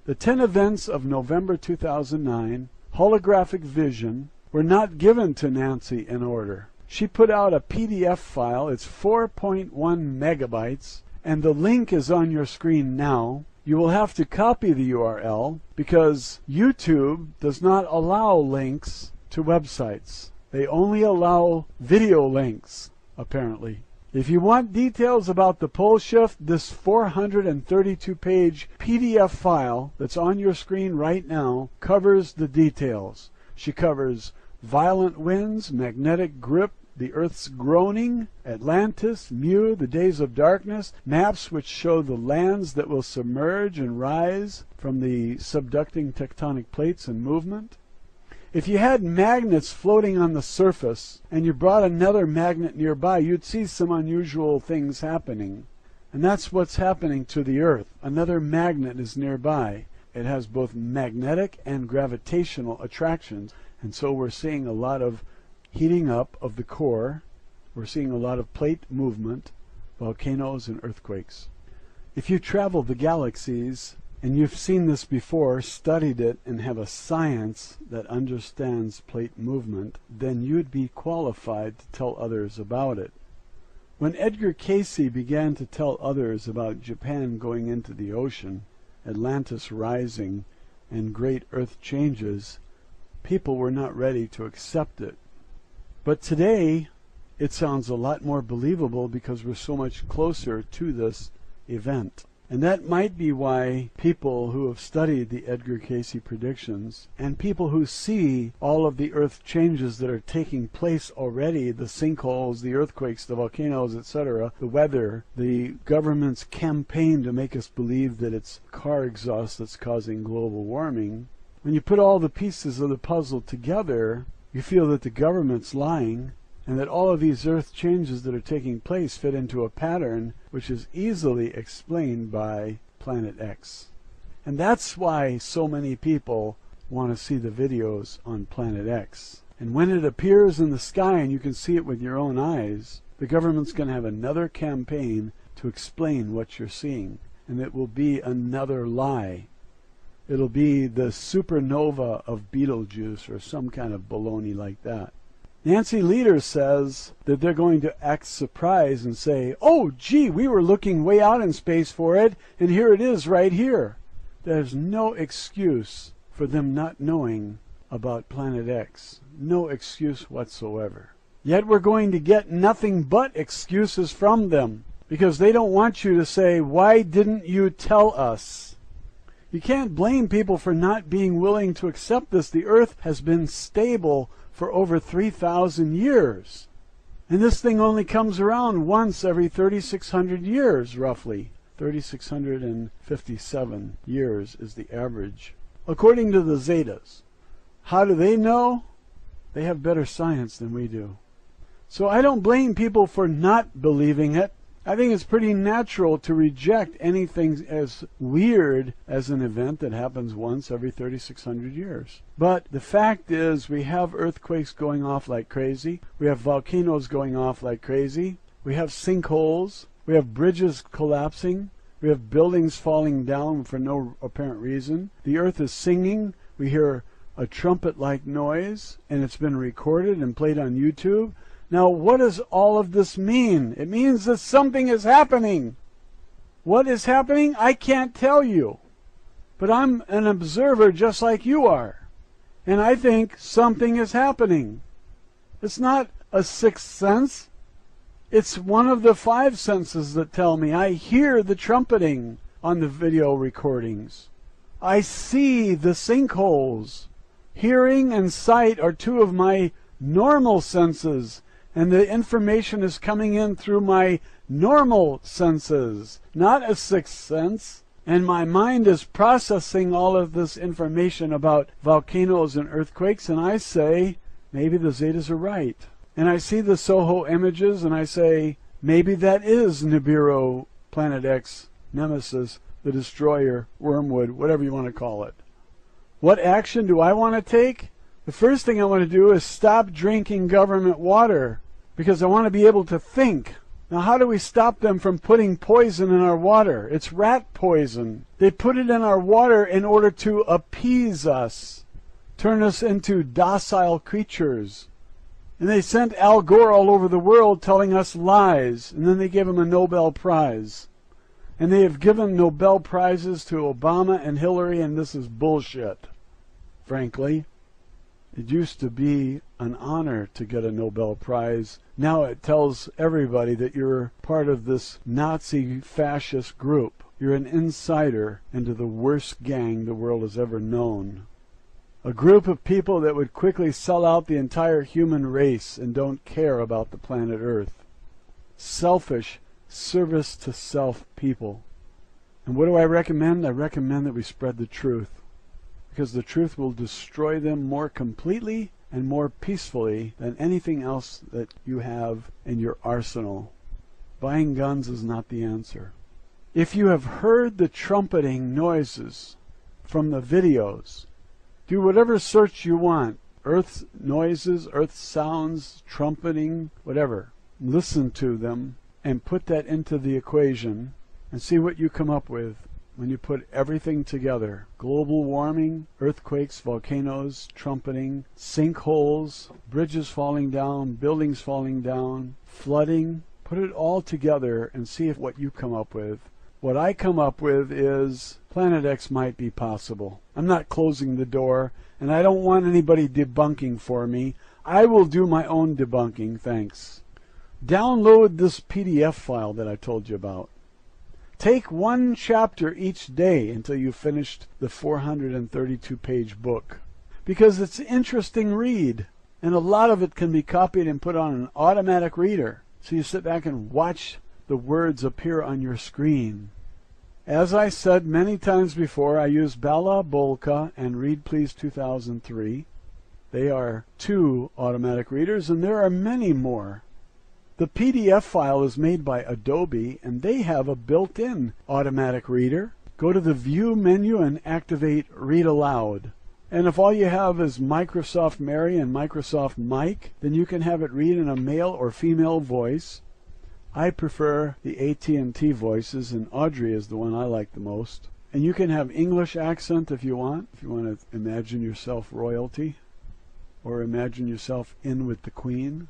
The 10 events of November 2009, holographic vision, were not given to Nancy in order. She put out a PDF file. It's 4.1 megabytes, and the link is on your screen now. You will have to copy the URL because YouTube does not allow links to websites. They only allow video links, apparently. If you want details about the pole shift, this 432-page PDF file that's on your screen right now covers the details. She covers violent winds, magnetic grip, the Earth's groaning, Atlantis, Mu, the days of darkness, maps which show the lands that will submerge and rise from the subducting tectonic plates and movement. If you had magnets floating on the surface and you brought another magnet nearby, you'd see some unusual things happening. And that's what's happening to the Earth. Another magnet is nearby. It has both magnetic and gravitational attractions. And so we're seeing a lot of heating up of the core. We're seeing a lot of plate movement, volcanoes, and earthquakes. If you travel the galaxies, and you've seen this before, studied it, and have a science that understands plate movement, then you'd be qualified to tell others about it. When Edgar Cayce began to tell others about Japan going into the ocean, Atlantis rising, and great earth changes, people were not ready to accept it. But today, it sounds a lot more believable because we're so much closer to this event. And that might be why people who have studied the Edgar Cayce predictions and people who see all of the earth changes that are taking place already, the sinkholes, the earthquakes, the volcanoes, etc., the weather, the government's campaign to make us believe that it's car exhaust that's causing global warming, when you put all the pieces of the puzzle together, you feel that the government's lying, and that all of these earth changes that are taking place fit into a pattern which is easily explained by Planet X. And that's why so many people want to see the videos on Planet X. And when it appears in the sky and you can see it with your own eyes, the government's going to have another campaign to explain what you're seeing. And it will be another lie. It'll be the supernova of Betelgeuse or some kind of baloney like that. Nancy Lieder says that they're going to act surprised and say, oh, gee, we were looking way out in space for it, and here it is right here. There's no excuse for them not knowing about Planet X. No excuse whatsoever. Yet we're going to get nothing but excuses from them, because they don't want you to say, why didn't you tell us? You can't blame people for not being willing to accept this. The Earth has been stable for over 3,000 years. And this thing only comes around once every 3,600 years, roughly. 3,657 years is the average, according to the Zetas. How do they know? They have better science than we do. So I don't blame people for not believing it. I think it's pretty natural to reject anything as weird as an event that happens once every 3,600 years. But the fact is, we have earthquakes going off like crazy. We have volcanoes going off like crazy. We have sinkholes. We have bridges collapsing. We have buildings falling down for no apparent reason. The earth is singing. We hear a trumpet-like noise, and it's been recorded and played on YouTube. Now, what does all of this mean? It means that something is happening. What is happening? I can't tell you. But I'm an observer just like you are. And I think something is happening. It's not a sixth sense. It's one of the five senses that tell me. I hear the trumpeting on the video recordings. I see the sinkholes. Hearing and sight are two of my normal senses, and the information is coming in through my normal senses, not a sixth sense. And my mind is processing all of this information about volcanoes and earthquakes, and I say, maybe the Zetas are right. And I see the Soho images, and I say, maybe that is Nibiru, Planet X, Nemesis, the Destroyer, Wormwood, whatever you want to call it. What action do I want to take? The first thing I want to do is stop drinking government water, because I want to be able to think. Now, how do we stop them from putting poison in our water? It's rat poison. They put it in our water in order to appease us, turn us into docile creatures. And they sent Al Gore all over the world telling us lies, and then they gave him a Nobel Prize. And they have given Nobel Prizes to Obama and Hillary, and this is bullshit, frankly. It used to be an honor to get a Nobel Prize. Now it tells everybody that you're part of this Nazi fascist group. You're an insider into the worst gang the world has ever known. A group of people that would quickly sell out the entire human race and don't care about the planet Earth. Selfish, service-to-self people. And what do I recommend? I recommend that we spread the truth, because the truth will destroy them more completely and more peacefully than anything else that you have in your arsenal. Buying guns is not the answer. If you have heard the trumpeting noises from the videos, do whatever search you want. Earth noises, earth sounds, trumpeting, whatever. Listen to them and put that into the equation and see what you come up with when you put everything together. Global warming, earthquakes, volcanoes, trumpeting, sinkholes, bridges falling down, buildings falling down, flooding. Put it all together and see if what you come up with. What I come up with is Planet X might be possible. I'm not closing the door, and I don't want anybody debunking for me. I will do my own debunking, thanks. Download this PDF file that I told you about. Take one chapter each day until you've finished the 432-page book, because it's an interesting read, and a lot of it can be copied and put on an automatic reader, so you sit back and watch the words appear on your screen. As I said many times before, I use Bala Bolka and Read Please 2003. They are two automatic readers, and there are many more. The PDF file is made by Adobe, and they have a built-in automatic reader. Go to the View menu and activate Read Aloud. And if all you have is Microsoft Mary and Microsoft Mike, then you can have it read in a male or female voice. I prefer the AT&T voices, and Audrey is the one I like the most. And you can have English accent if you want to imagine yourself royalty, or imagine yourself in with the Queen.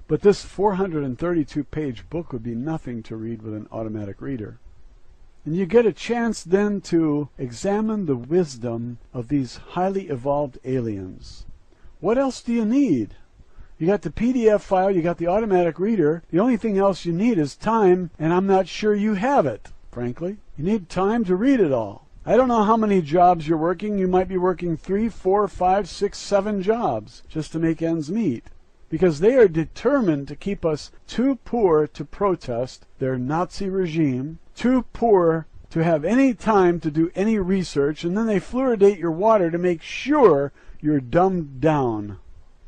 But this 432-page book would be nothing to read with an automatic reader. And you get a chance then to examine the wisdom of these highly evolved aliens. What else do you need? You got the PDF file, you got the automatic reader. The only thing else you need is time, and I'm not sure you have it, frankly. You need time to read it all. I don't know how many jobs you're working. You might be working 3, 4, 5, 6, 7 jobs just to make ends meet, because they are determined to keep us too poor to protest their Nazi regime, too poor to have any time to do any research, and then they fluoridate your water to make sure you're dumbed down.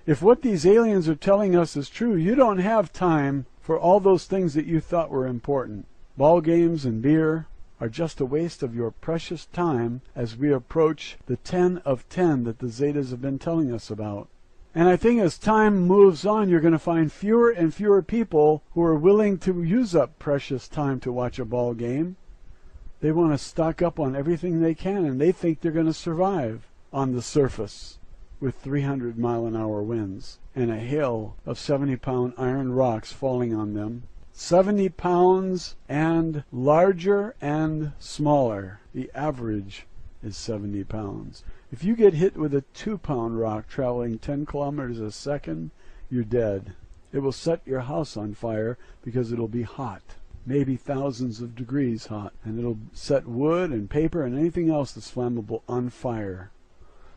If what these aliens are telling us is true, you don't have time for all those things that you thought were important. Ball games and beer are just a waste of your precious time as we approach the 10 of 10 that the Zetas have been telling us about. And I think as time moves on, you're going to find fewer and fewer people who are willing to use up precious time to watch a ball game. They want to stock up on everything they can, and they think they're going to survive on the surface with 300-mile-an-hour winds and a hail of 70-pound iron rocks falling on them. 70 pounds and larger and smaller. The average is 70 pounds. If you get hit with a 2-pound rock traveling 10 kilometers a second, you're dead. It will set your house on fire because it'll be hot, maybe thousands of degrees hot, and it'll set wood and paper and anything else that's flammable on fire.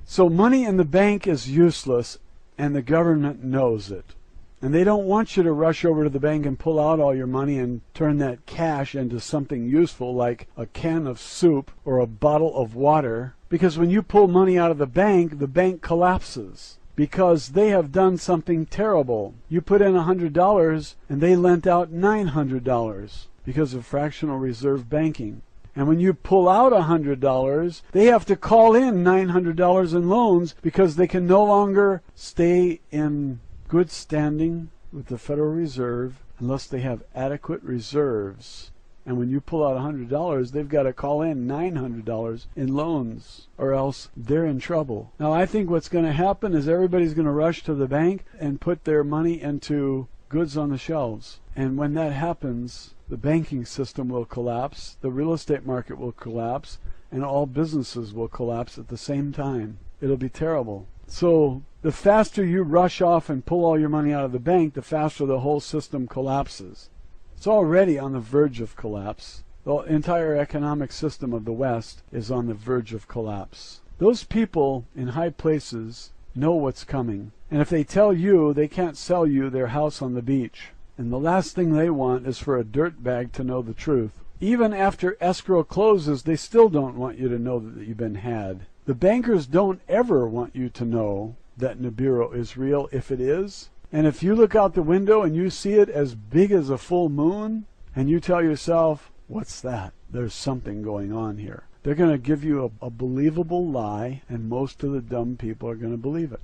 So money in the bank is useless, and the government knows it. And they don't want you to rush over to the bank and pull out all your money and turn that cash into something useful like a can of soup or a bottle of water. Because when you pull money out of the bank collapses. Because they have done something terrible. You put in $100 and they lent out $900 because of fractional reserve banking. And when you pull out $100, they have to call in $900 in loans because they can no longer stay in good standing with the Federal Reserve unless they have adequate reserves. And when you pull out $100, they've got to call in $900 in loans, or else they're in trouble. Now, I think what's going to happen is everybody's going to rush to the bank and put their money into goods on the shelves. And when that happens, the banking system will collapse, the real estate market will collapse, and all businesses will collapse at the same time. It'll be terrible. So the faster you rush off and pull all your money out of the bank, the faster the whole system collapses. It's already on the verge of collapse. The entire economic system of the West is on the verge of collapse. Those people in high places know what's coming. And if they tell you, they can't sell you their house on the beach. And the last thing they want is for a dirtbag to know the truth. Even after escrow closes, they still don't want you to know that you've been had. The bankers don't ever want you to know that Nibiru is real if it is. And if you look out the window and you see it as big as a full moon, and you tell yourself, what's that? There's something going on here. They're going to give you a believable lie, and most of the dumb people are going to believe it.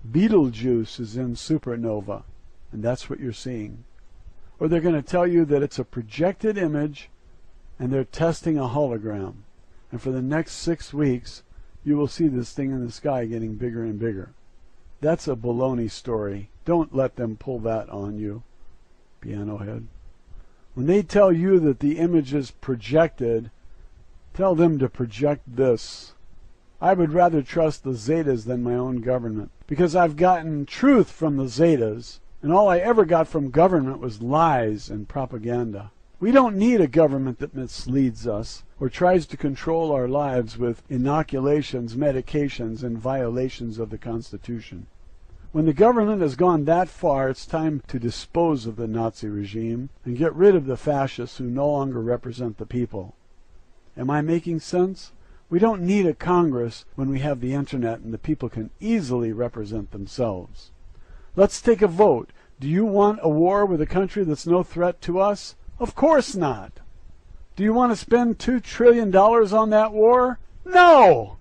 Betelgeuse is in supernova, and that's what you're seeing. Or they're going to tell you that it's a projected image, and they're testing a hologram. And for the next 6 weeks, you will see this thing in the sky getting bigger and bigger. That's a baloney story. Don't let them pull that on you, piano head. When they tell you that the image is projected, tell them to project this. I would rather trust the Zetas than my own government, because I've gotten truth from the Zetas, and all I ever got from government was lies and propaganda. We don't need a government that misleads us or tries to control our lives with inoculations, medications, and violations of the Constitution. When the government has gone that far, it's time to dispose of the Nazi regime and get rid of the fascists who no longer represent the people. Am I making sense? We don't need a Congress when we have the internet and the people can easily represent themselves. Let's take a vote. Do you want a war with a country that's no threat to us? Of course not. Do you want to spend $2 trillion on that war? No!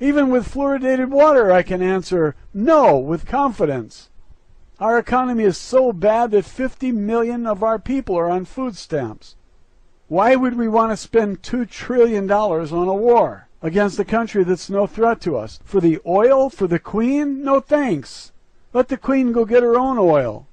Even with fluoridated water, I can answer no with confidence. Our economy is so bad that 50 million of our people are on food stamps. Why would we want to spend $2 trillion on a war against a country that's no threat to us? For the oil? For the Queen? No thanks. Let the Queen go get her own oil.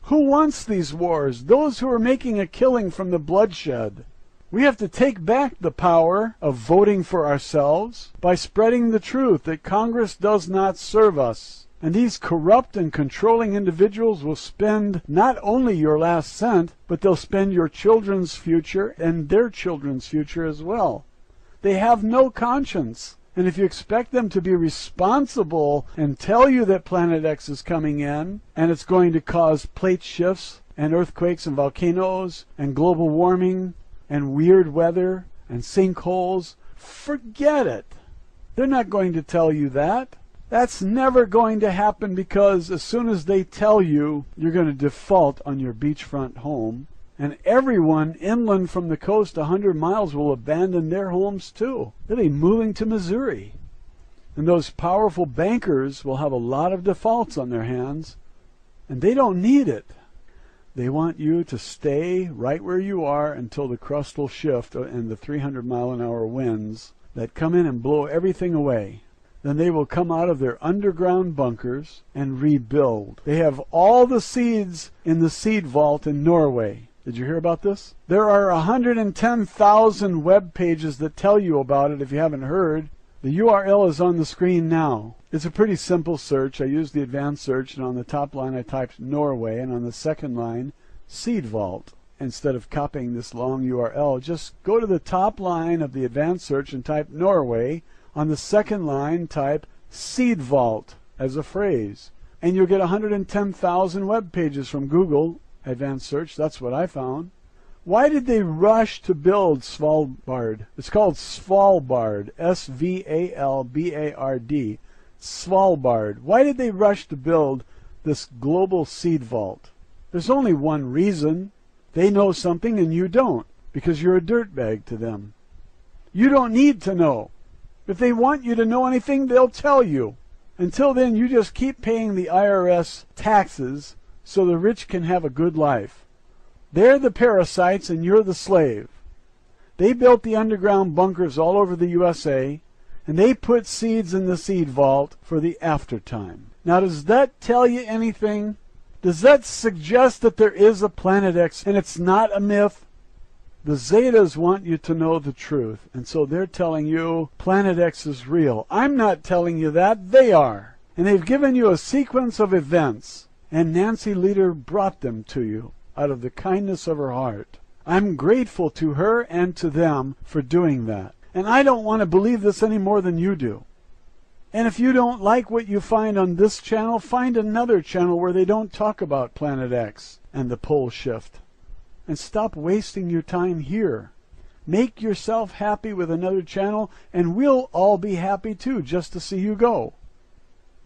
Who wants these wars? Those who are making a killing from the bloodshed. We have to take back the power of voting for ourselves by spreading the truth that Congress does not serve us. And these corrupt and controlling individuals will spend not only your last cent, but they'll spend your children's future and their children's future as well. They have no conscience. And if you expect them to be responsible and tell you that Planet X is coming in and it's going to cause plate shifts and earthquakes and volcanoes and global warming and weird weather and sinkholes, forget it. They're not going to tell you that. That's never going to happen, because as soon as they tell you, you're going to default on your beachfront home, and everyone inland from the coast 100 miles will abandon their homes too. They'll be moving to Missouri. And those powerful bankers will have a lot of defaults on their hands, and they don't need it. They want you to stay right where you are until the crust will shift and the 300-mile-an-hour winds that come in and blow everything away. Then they will come out of their underground bunkers and rebuild. They have all the seeds in the seed vault in Norway. Did you hear about this? There are 110,000 web pages that tell you about it if you haven't heard. The URL is on the screen now. It's a pretty simple search. I used the advanced search, and on the top line I typed Norway, and on the second line, Seed Vault. Instead of copying this long URL, just go to the top line of the advanced search and type Norway. On the second line, type Seed Vault as a phrase. And you'll get 110,000 web pages from Google advanced search. That's what I found. Why did they rush to build Svalbard? It's called Svalbard, S-V-A-L-B-A-R-D, Svalbard. Why did they rush to build this global seed vault? There's only one reason. They know something and you don't, because you're a dirtbag to them. You don't need to know. If they want you to know anything, they'll tell you. Until then, you just keep paying the IRS taxes so the rich can have a good life. They're the parasites and you're the slave. They built the underground bunkers all over the USA, and they put seeds in the seed vault for the aftertime. Now, does that tell you anything? Does that suggest that there is a Planet X and it's not a myth? The Zetas want you to know the truth, and so they're telling you Planet X is real. I'm not telling you that. They are. And they've given you a sequence of events, and Nancy Lieder brought them to you out of the kindness of her heart. I'm grateful to her and to them for doing that. And I don't want to believe this any more than you do. And if you don't like what you find on this channel, find another channel where they don't talk about Planet X and the pole shift. And stop wasting your time here. Make yourself happy with another channel, and we'll all be happy too, just to see you go.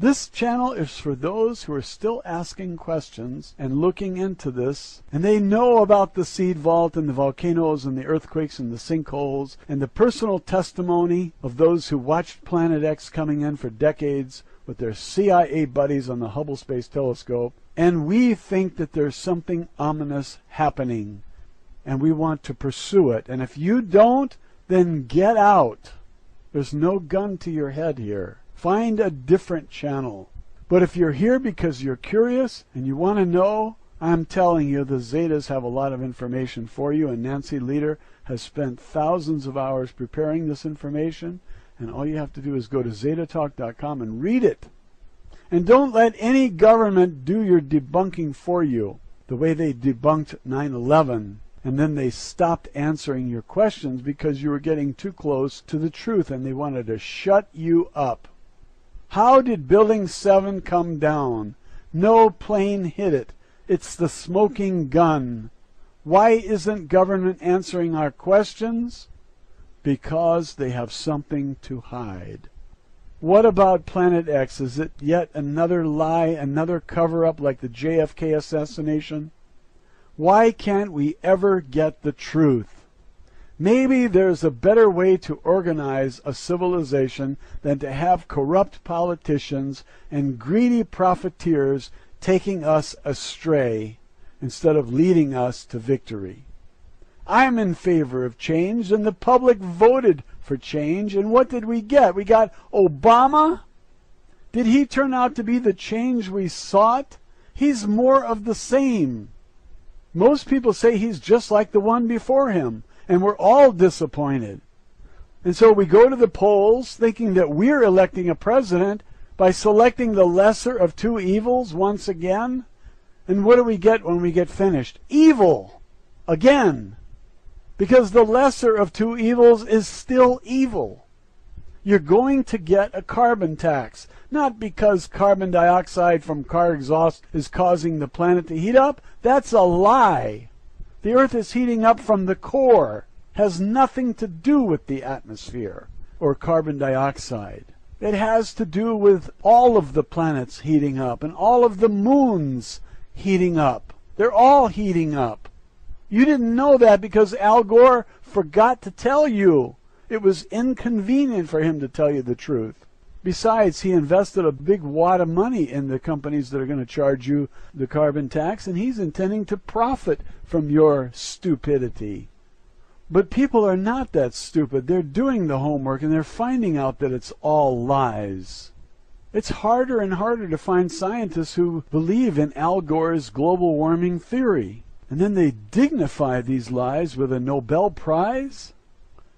This channel is for those who are still asking questions and looking into this, and they know about the seed vault and the volcanoes and the earthquakes and the sinkholes and the personal testimony of those who watched Planet X coming in for decades with their CIA buddies on the Hubble Space Telescope. And we think that there's something ominous happening, and we want to pursue it. And if you don't, then get out. There's no gun to your head here. Find a different channel. But if you're here because you're curious and you want to know, I'm telling you, the Zetas have a lot of information for you, and Nancy Lieder has spent thousands of hours preparing this information, and all you have to do is go to zetatalk.com and read it. And don't let any government do your debunking for you, the way they debunked 9/11. And then they stopped answering your questions because you were getting too close to the truth and they wanted to shut you up. How did Building 7 come down? No plane hit it. It's the smoking gun. Why isn't government answering our questions? Because they have something to hide. What about Planet X? Is it yet another lie, another cover-up like the JFK assassination? Why can't we ever get the truth? Maybe there's a better way to organize a civilization than to have corrupt politicians and greedy profiteers taking us astray instead of leading us to victory. I'm in favor of change, and the public voted for change, and what did we get? We got Obama? Did he turn out to be the change we sought? He's more of the same. Most people say he's just like the one before him, and we're all disappointed. And so we go to the polls thinking that we're electing a president by selecting the lesser of two evils once again. And what do we get when we get finished? Evil again. Because the lesser of two evils is still evil. You're going to get a carbon tax. Not because carbon dioxide from car exhaust is causing the planet to heat up. That's a lie. The Earth is heating up from the core. Has nothing to do with the atmosphere or carbon dioxide. It has to do with all of the planets heating up and all of the moons heating up. They're all heating up. You didn't know that because Al Gore forgot to tell you. It was inconvenient for him to tell you the truth. Besides, he invested a big wad of money in the companies that are going to charge you the carbon tax, and he's intending to profit from your stupidity. But people are not that stupid. They're doing the homework, and they're finding out that it's all lies. It's harder and harder to find scientists who believe in Al Gore's global warming theory. And then they dignify these lies with a Nobel Prize?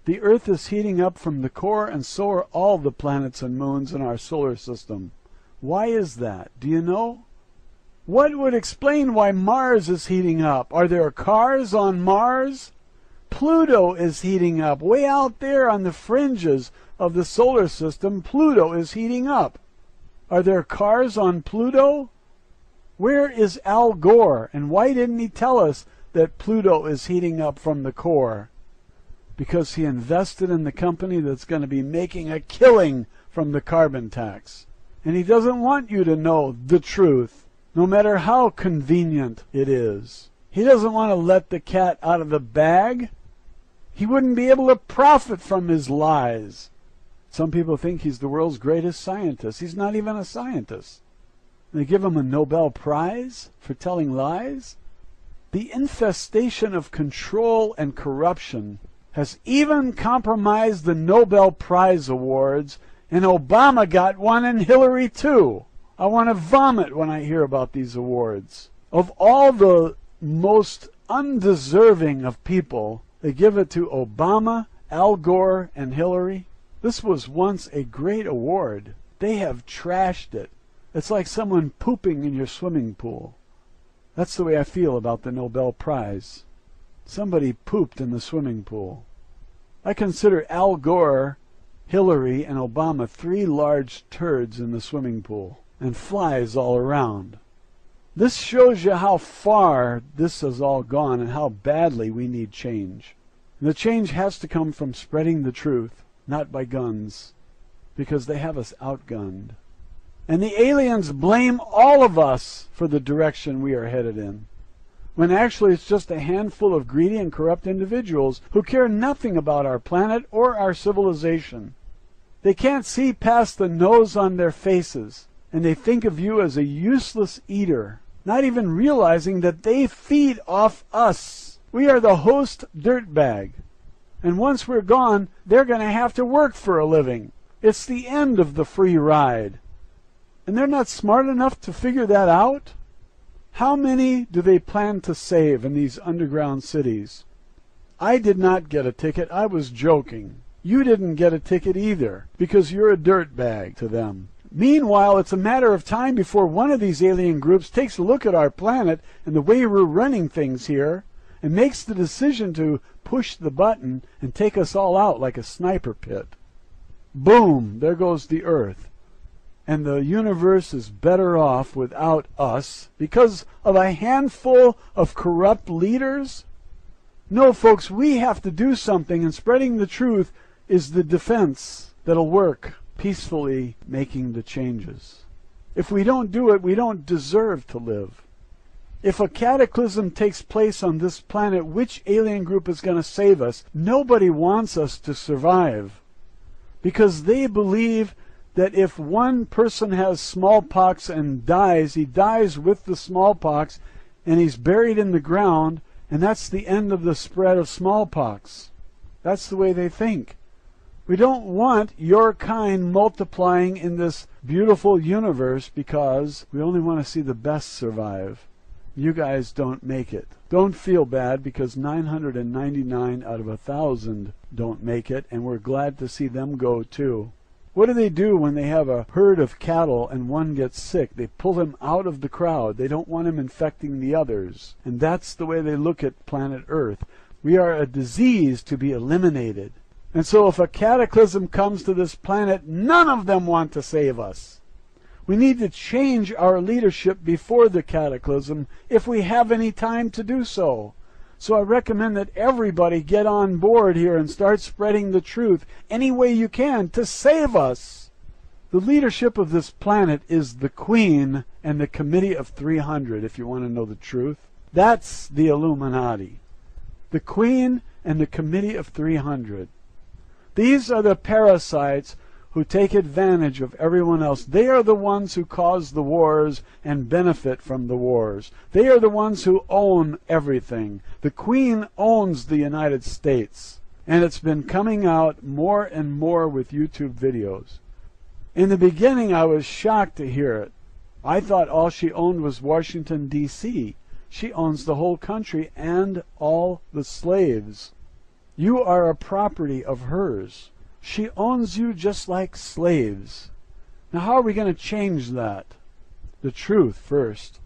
The Earth is heating up from the core, and so are all the planets and moons in our solar system. Why is that? Do you know? What would explain why Mars is heating up? Are there cars on Mars? Pluto is heating up. Way out there on the fringes of the solar system, Pluto is heating up. Are there cars on Pluto? Where is Al Gore, and why didn't he tell us that Pluto is heating up from the core? Because he invested in the company that's going to be making a killing from the carbon tax. And he doesn't want you to know the truth, no matter how convenient it is. He doesn't want to let the cat out of the bag. He wouldn't be able to profit from his lies. Some people think he's the world's greatest scientist. He's not even a scientist. They give him a Nobel Prize for telling lies. The infestation of control and corruption has even compromised the Nobel Prize awards, and Obama got one and Hillary too. I want to vomit when I hear about these awards. Of all the most undeserving of people, they give it to Obama, Al Gore, and Hillary. This was once a great award. They have trashed it. It's like someone pooping in your swimming pool. That's the way I feel about the Nobel Prize. Somebody pooped in the swimming pool. I consider Al Gore, Hillary, and Obama 3 large turds in the swimming pool, and flies all around. This shows you how far this has all gone and how badly we need change. And the change has to come from spreading the truth, not by guns, because they have us outgunned. And the aliens blame all of us for the direction we are headed in, when actually it's just a handful of greedy and corrupt individuals who care nothing about our planet or our civilization. They can't see past the nose on their faces, and they think of you as a useless eater, not even realizing that they feed off us. We are the host dirtbag, and once we're gone, they're going to have to work for a living. It's the end of the free ride. And they're not smart enough to figure that out? How many do they plan to save in these underground cities? I did not get a ticket. I was joking. You didn't get a ticket either, because you're a dirtbag to them. Meanwhile, it's a matter of time before one of these alien groups takes a look at our planet and the way we're running things here, and makes the decision to push the button and take us all out like a sniper pit. Boom! There goes the Earth. And the universe is better off without us because of a handful of corrupt leaders? No, folks, we have to do something, and spreading the truth is the defense that'll work, peacefully making the changes. If we don't do it, we don't deserve to live. If a cataclysm takes place on this planet, which alien group is going to save us? Nobody wants us to survive, because they believe that if one person has smallpox and dies, he dies with the smallpox, and he's buried in the ground, and that's the end of the spread of smallpox. That's the way they think. We don't want your kind multiplying in this beautiful universe because we only want to see the best survive. You guys don't make it. Don't feel bad, because 999 out of 1,000 don't make it, and we're glad to see them go too. What do they do when they have a herd of cattle and one gets sick? They pull him out of the crowd. They don't want him infecting the others. And that's the way they look at planet Earth. We are a disease to be eliminated. And so if a cataclysm comes to this planet, none of them want to save us. We need to change our leadership before the cataclysm if we have any time to do so. So I recommend that everybody get on board here and start spreading the truth any way you can to save us. The leadership of this planet is the Queen and the Committee of 300, if you want to know the truth. That's the Illuminati. The Queen and the Committee of 300. These are the parasites who take advantage of everyone else. They are the ones who cause the wars and benefit from the wars. They are the ones who own everything. The Queen owns the United States, and it's been coming out more and more with YouTube videos. In the beginning, I was shocked to hear it. I thought all she owned was Washington, D.C. She owns the whole country and all the slaves. You are a property of hers. She owns you just like slaves. Now how are we going to change that? The truth first.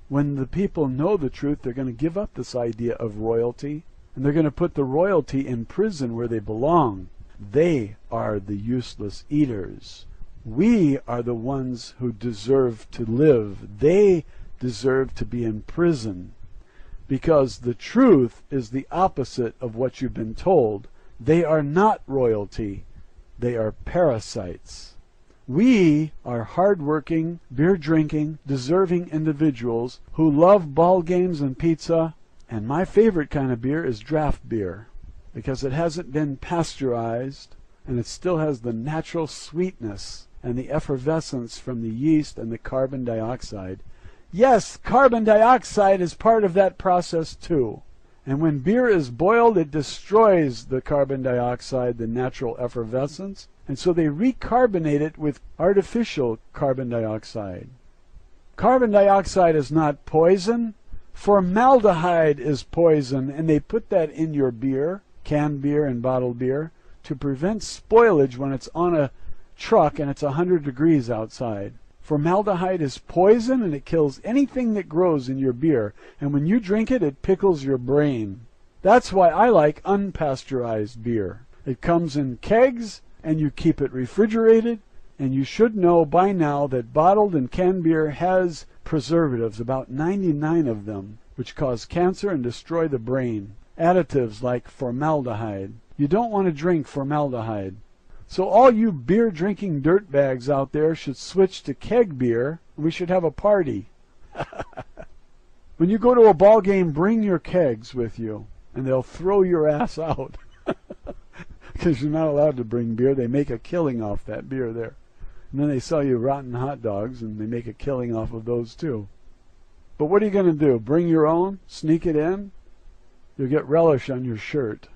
When the people know the truth, they're going to give up this idea of royalty, and they're going to put the royalty in prison where they belong. They are the useless eaters. We are the ones who deserve to live. They deserve to be in prison. Because the truth is the opposite of what you've been told. They are not royalty. They are parasites. We are hard-working, beer-drinking, deserving individuals who love ball games and pizza, and my favorite kind of beer is draft beer, because it hasn't been pasteurized, and it still has the natural sweetness and the effervescence from the yeast and the carbon dioxide. Yes, carbon dioxide is part of that process too. And when beer is boiled, it destroys the carbon dioxide, the natural effervescence, and so they recarbonate it with artificial carbon dioxide. Carbon dioxide is not poison. Formaldehyde is poison, and they put that in your beer, canned beer and bottled beer, to prevent spoilage when it's on a truck and it's 100 degrees outside. Formaldehyde is poison, and it kills anything that grows in your beer, and when you drink it, it pickles your brain. That's why I like unpasteurized beer. It comes in kegs, and you keep it refrigerated, and you should know by now that bottled and canned beer has preservatives, about 99 of them, which cause cancer and destroy the brain. Additives like formaldehyde. You don't want to drink formaldehyde. So all you beer-drinking dirtbags out there should switch to keg beer, and we should have a party. When you go to a ball game, bring your kegs with you, and they'll throw your ass out. Because you're not allowed to bring beer. They make a killing off that beer there. And then they sell you rotten hot dogs, and they make a killing off of those too. But what are you going to do? Bring your own? Sneak it in? You'll get relish on your shirt.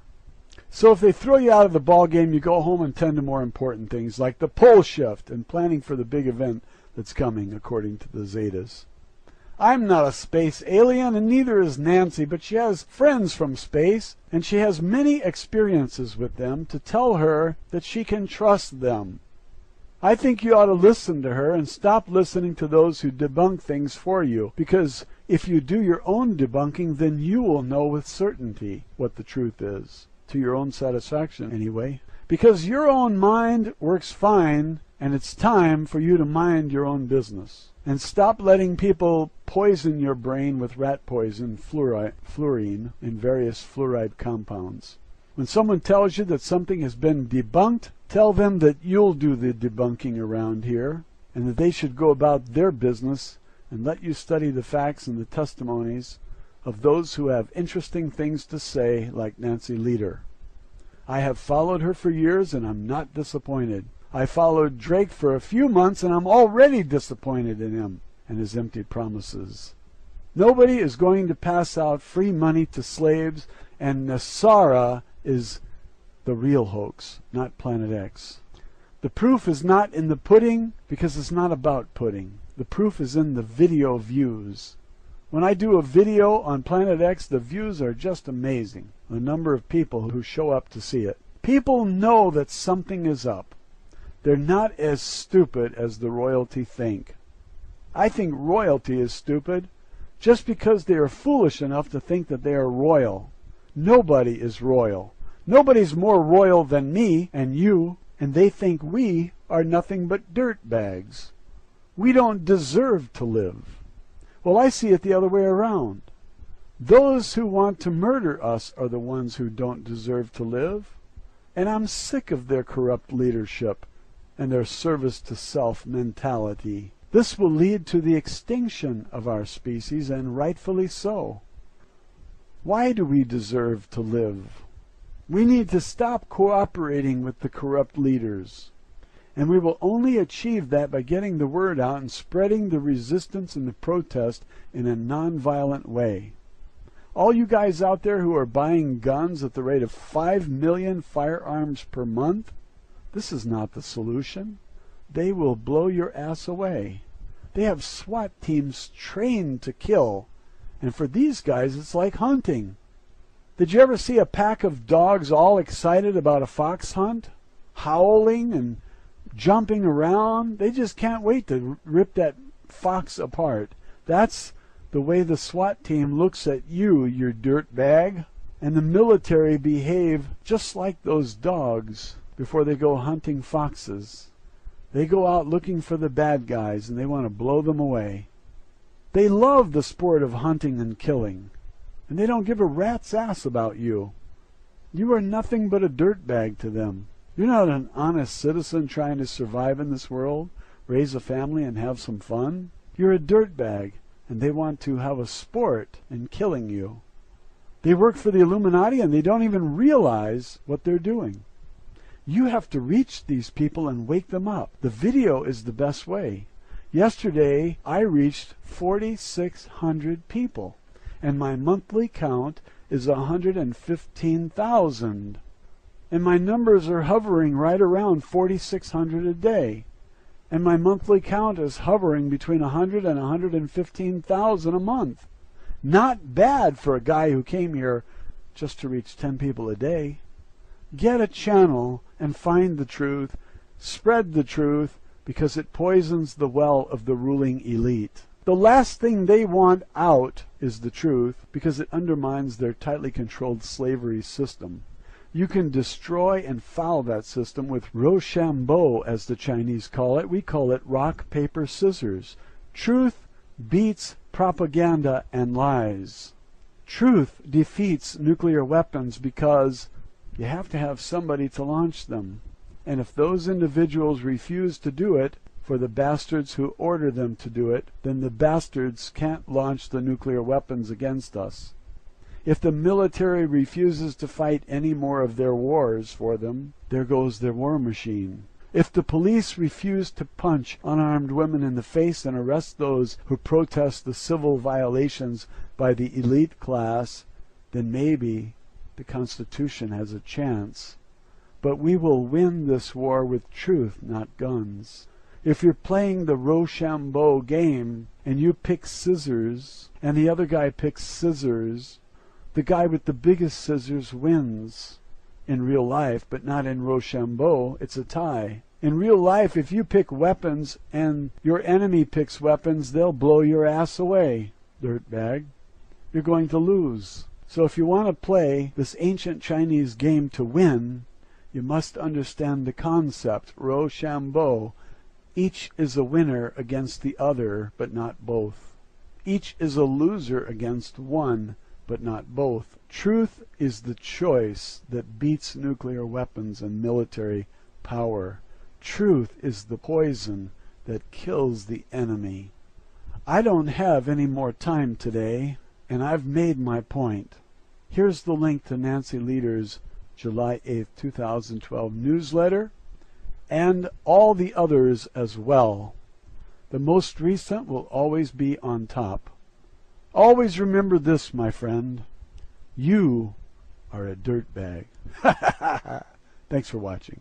So if they throw you out of the ball game, you go home and tend to more important things like the pole shift and planning for the big event that's coming, according to the Zetas. I'm not a space alien, and neither is Nancy, but she has friends from space, and she has many experiences with them to tell her that she can trust them. I think you ought to listen to her and stop listening to those who debunk things for you, because if you do your own debunking, then you will know with certainty what the truth is. To your own satisfaction, anyway. Because your own mind works fine, and it's time for you to mind your own business. And stop letting people poison your brain with rat poison, fluorine, and various fluoride compounds. When someone tells you that something has been debunked, tell them that you'll do the debunking around here, and that they should go about their business and let you study the facts and the testimonies of those who have interesting things to say, like Nancy Lieder. I have followed her for years, and I'm not disappointed. I followed Drake for a few months, and I'm already disappointed in him and his empty promises. Nobody is going to pass out free money to slaves, and Nasara is the real hoax, not Planet X. The proof is not in the pudding, because it's not about pudding. The proof is in the video views. When I do a video on Planet X, the views are just amazing. The number of people who show up to see it. People know that something is up. They're not as stupid as the royalty think. I think royalty is stupid just because they are foolish enough to think that they are royal. Nobody is royal. Nobody's more royal than me and you, and they think we are nothing but dirt bags. We don't deserve to live. Well, I see it the other way around. Those who want to murder us are the ones who don't deserve to live. And I'm sick of their corrupt leadership and their service to self mentality. This will lead to the extinction of our species, and rightfully so. Why do we deserve to live? We need to stop cooperating with the corrupt leaders. And we will only achieve that by getting the word out and spreading the resistance and the protest in a nonviolent way. All you guys out there who are buying guns at the rate of 5 million firearms per month, this is not the solution. They will blow your ass away. They have SWAT teams trained to kill, and for these guys it's like hunting. Did you ever see a pack of dogs all excited about a fox hunt? Howling and jumping around? They just can't wait to rip that fox apart. That's the way the SWAT team looks at you, you dirtbag. And the military behave just like those dogs before they go hunting foxes. They go out looking for the bad guys and they want to blow them away. They love the sport of hunting and killing, and they don't give a rat's ass about you. You are nothing but a dirtbag to them. You're not an honest citizen trying to survive in this world, raise a family, and have some fun. You're a dirtbag, and they want to have a sport in killing you. They work for the Illuminati, and they don't even realize what they're doing. You have to reach these people and wake them up. The video is the best way. Yesterday, I reached 4,600 people, and my monthly count is 115,000. And my numbers are hovering right around 4,600 a day. And my monthly count is hovering between 100 and 115,000 a month. Not bad for a guy who came here just to reach 10 people a day. Get a channel and find the truth. Spread the truth, because it poisons the well of the ruling elite. The last thing they want out is the truth, because it undermines their tightly controlled slavery system. You can destroy and foul that system with Rochambeau, as the Chinese call it. We call it rock, paper, scissors. Truth beats propaganda and lies. Truth defeats nuclear weapons because you have to have somebody to launch them. And if those individuals refuse to do it for the bastards who order them to do it, then the bastards can't launch the nuclear weapons against us. If the military refuses to fight any more of their wars for them, there goes their war machine. If the police refuse to punch unarmed women in the face and arrest those who protest the civil violations by the elite class, then maybe the Constitution has a chance. But we will win this war with truth, not guns. If you're playing the Rochambeau game and you pick scissors and the other guy picks scissors, the guy with the biggest scissors wins in real life, but not in Rochambeau. It's a tie. In real life, if you pick weapons and your enemy picks weapons, they'll blow your ass away, dirtbag. You're going to lose. So if you want to play this ancient Chinese game to win, you must understand the concept, Rochambeau. Each is a winner against the other, but not both. Each is a loser against one, but not both. Truth is the choice that beats nuclear weapons and military power. Truth is the poison that kills the enemy. I don't have any more time today, and I've made my point. Here's the link to Nancy Lieder's July 8th, 2012 newsletter, and all the others as well. The most recent will always be on top. Always remember this, my friend. You are a dirtbag. Thanks for watching.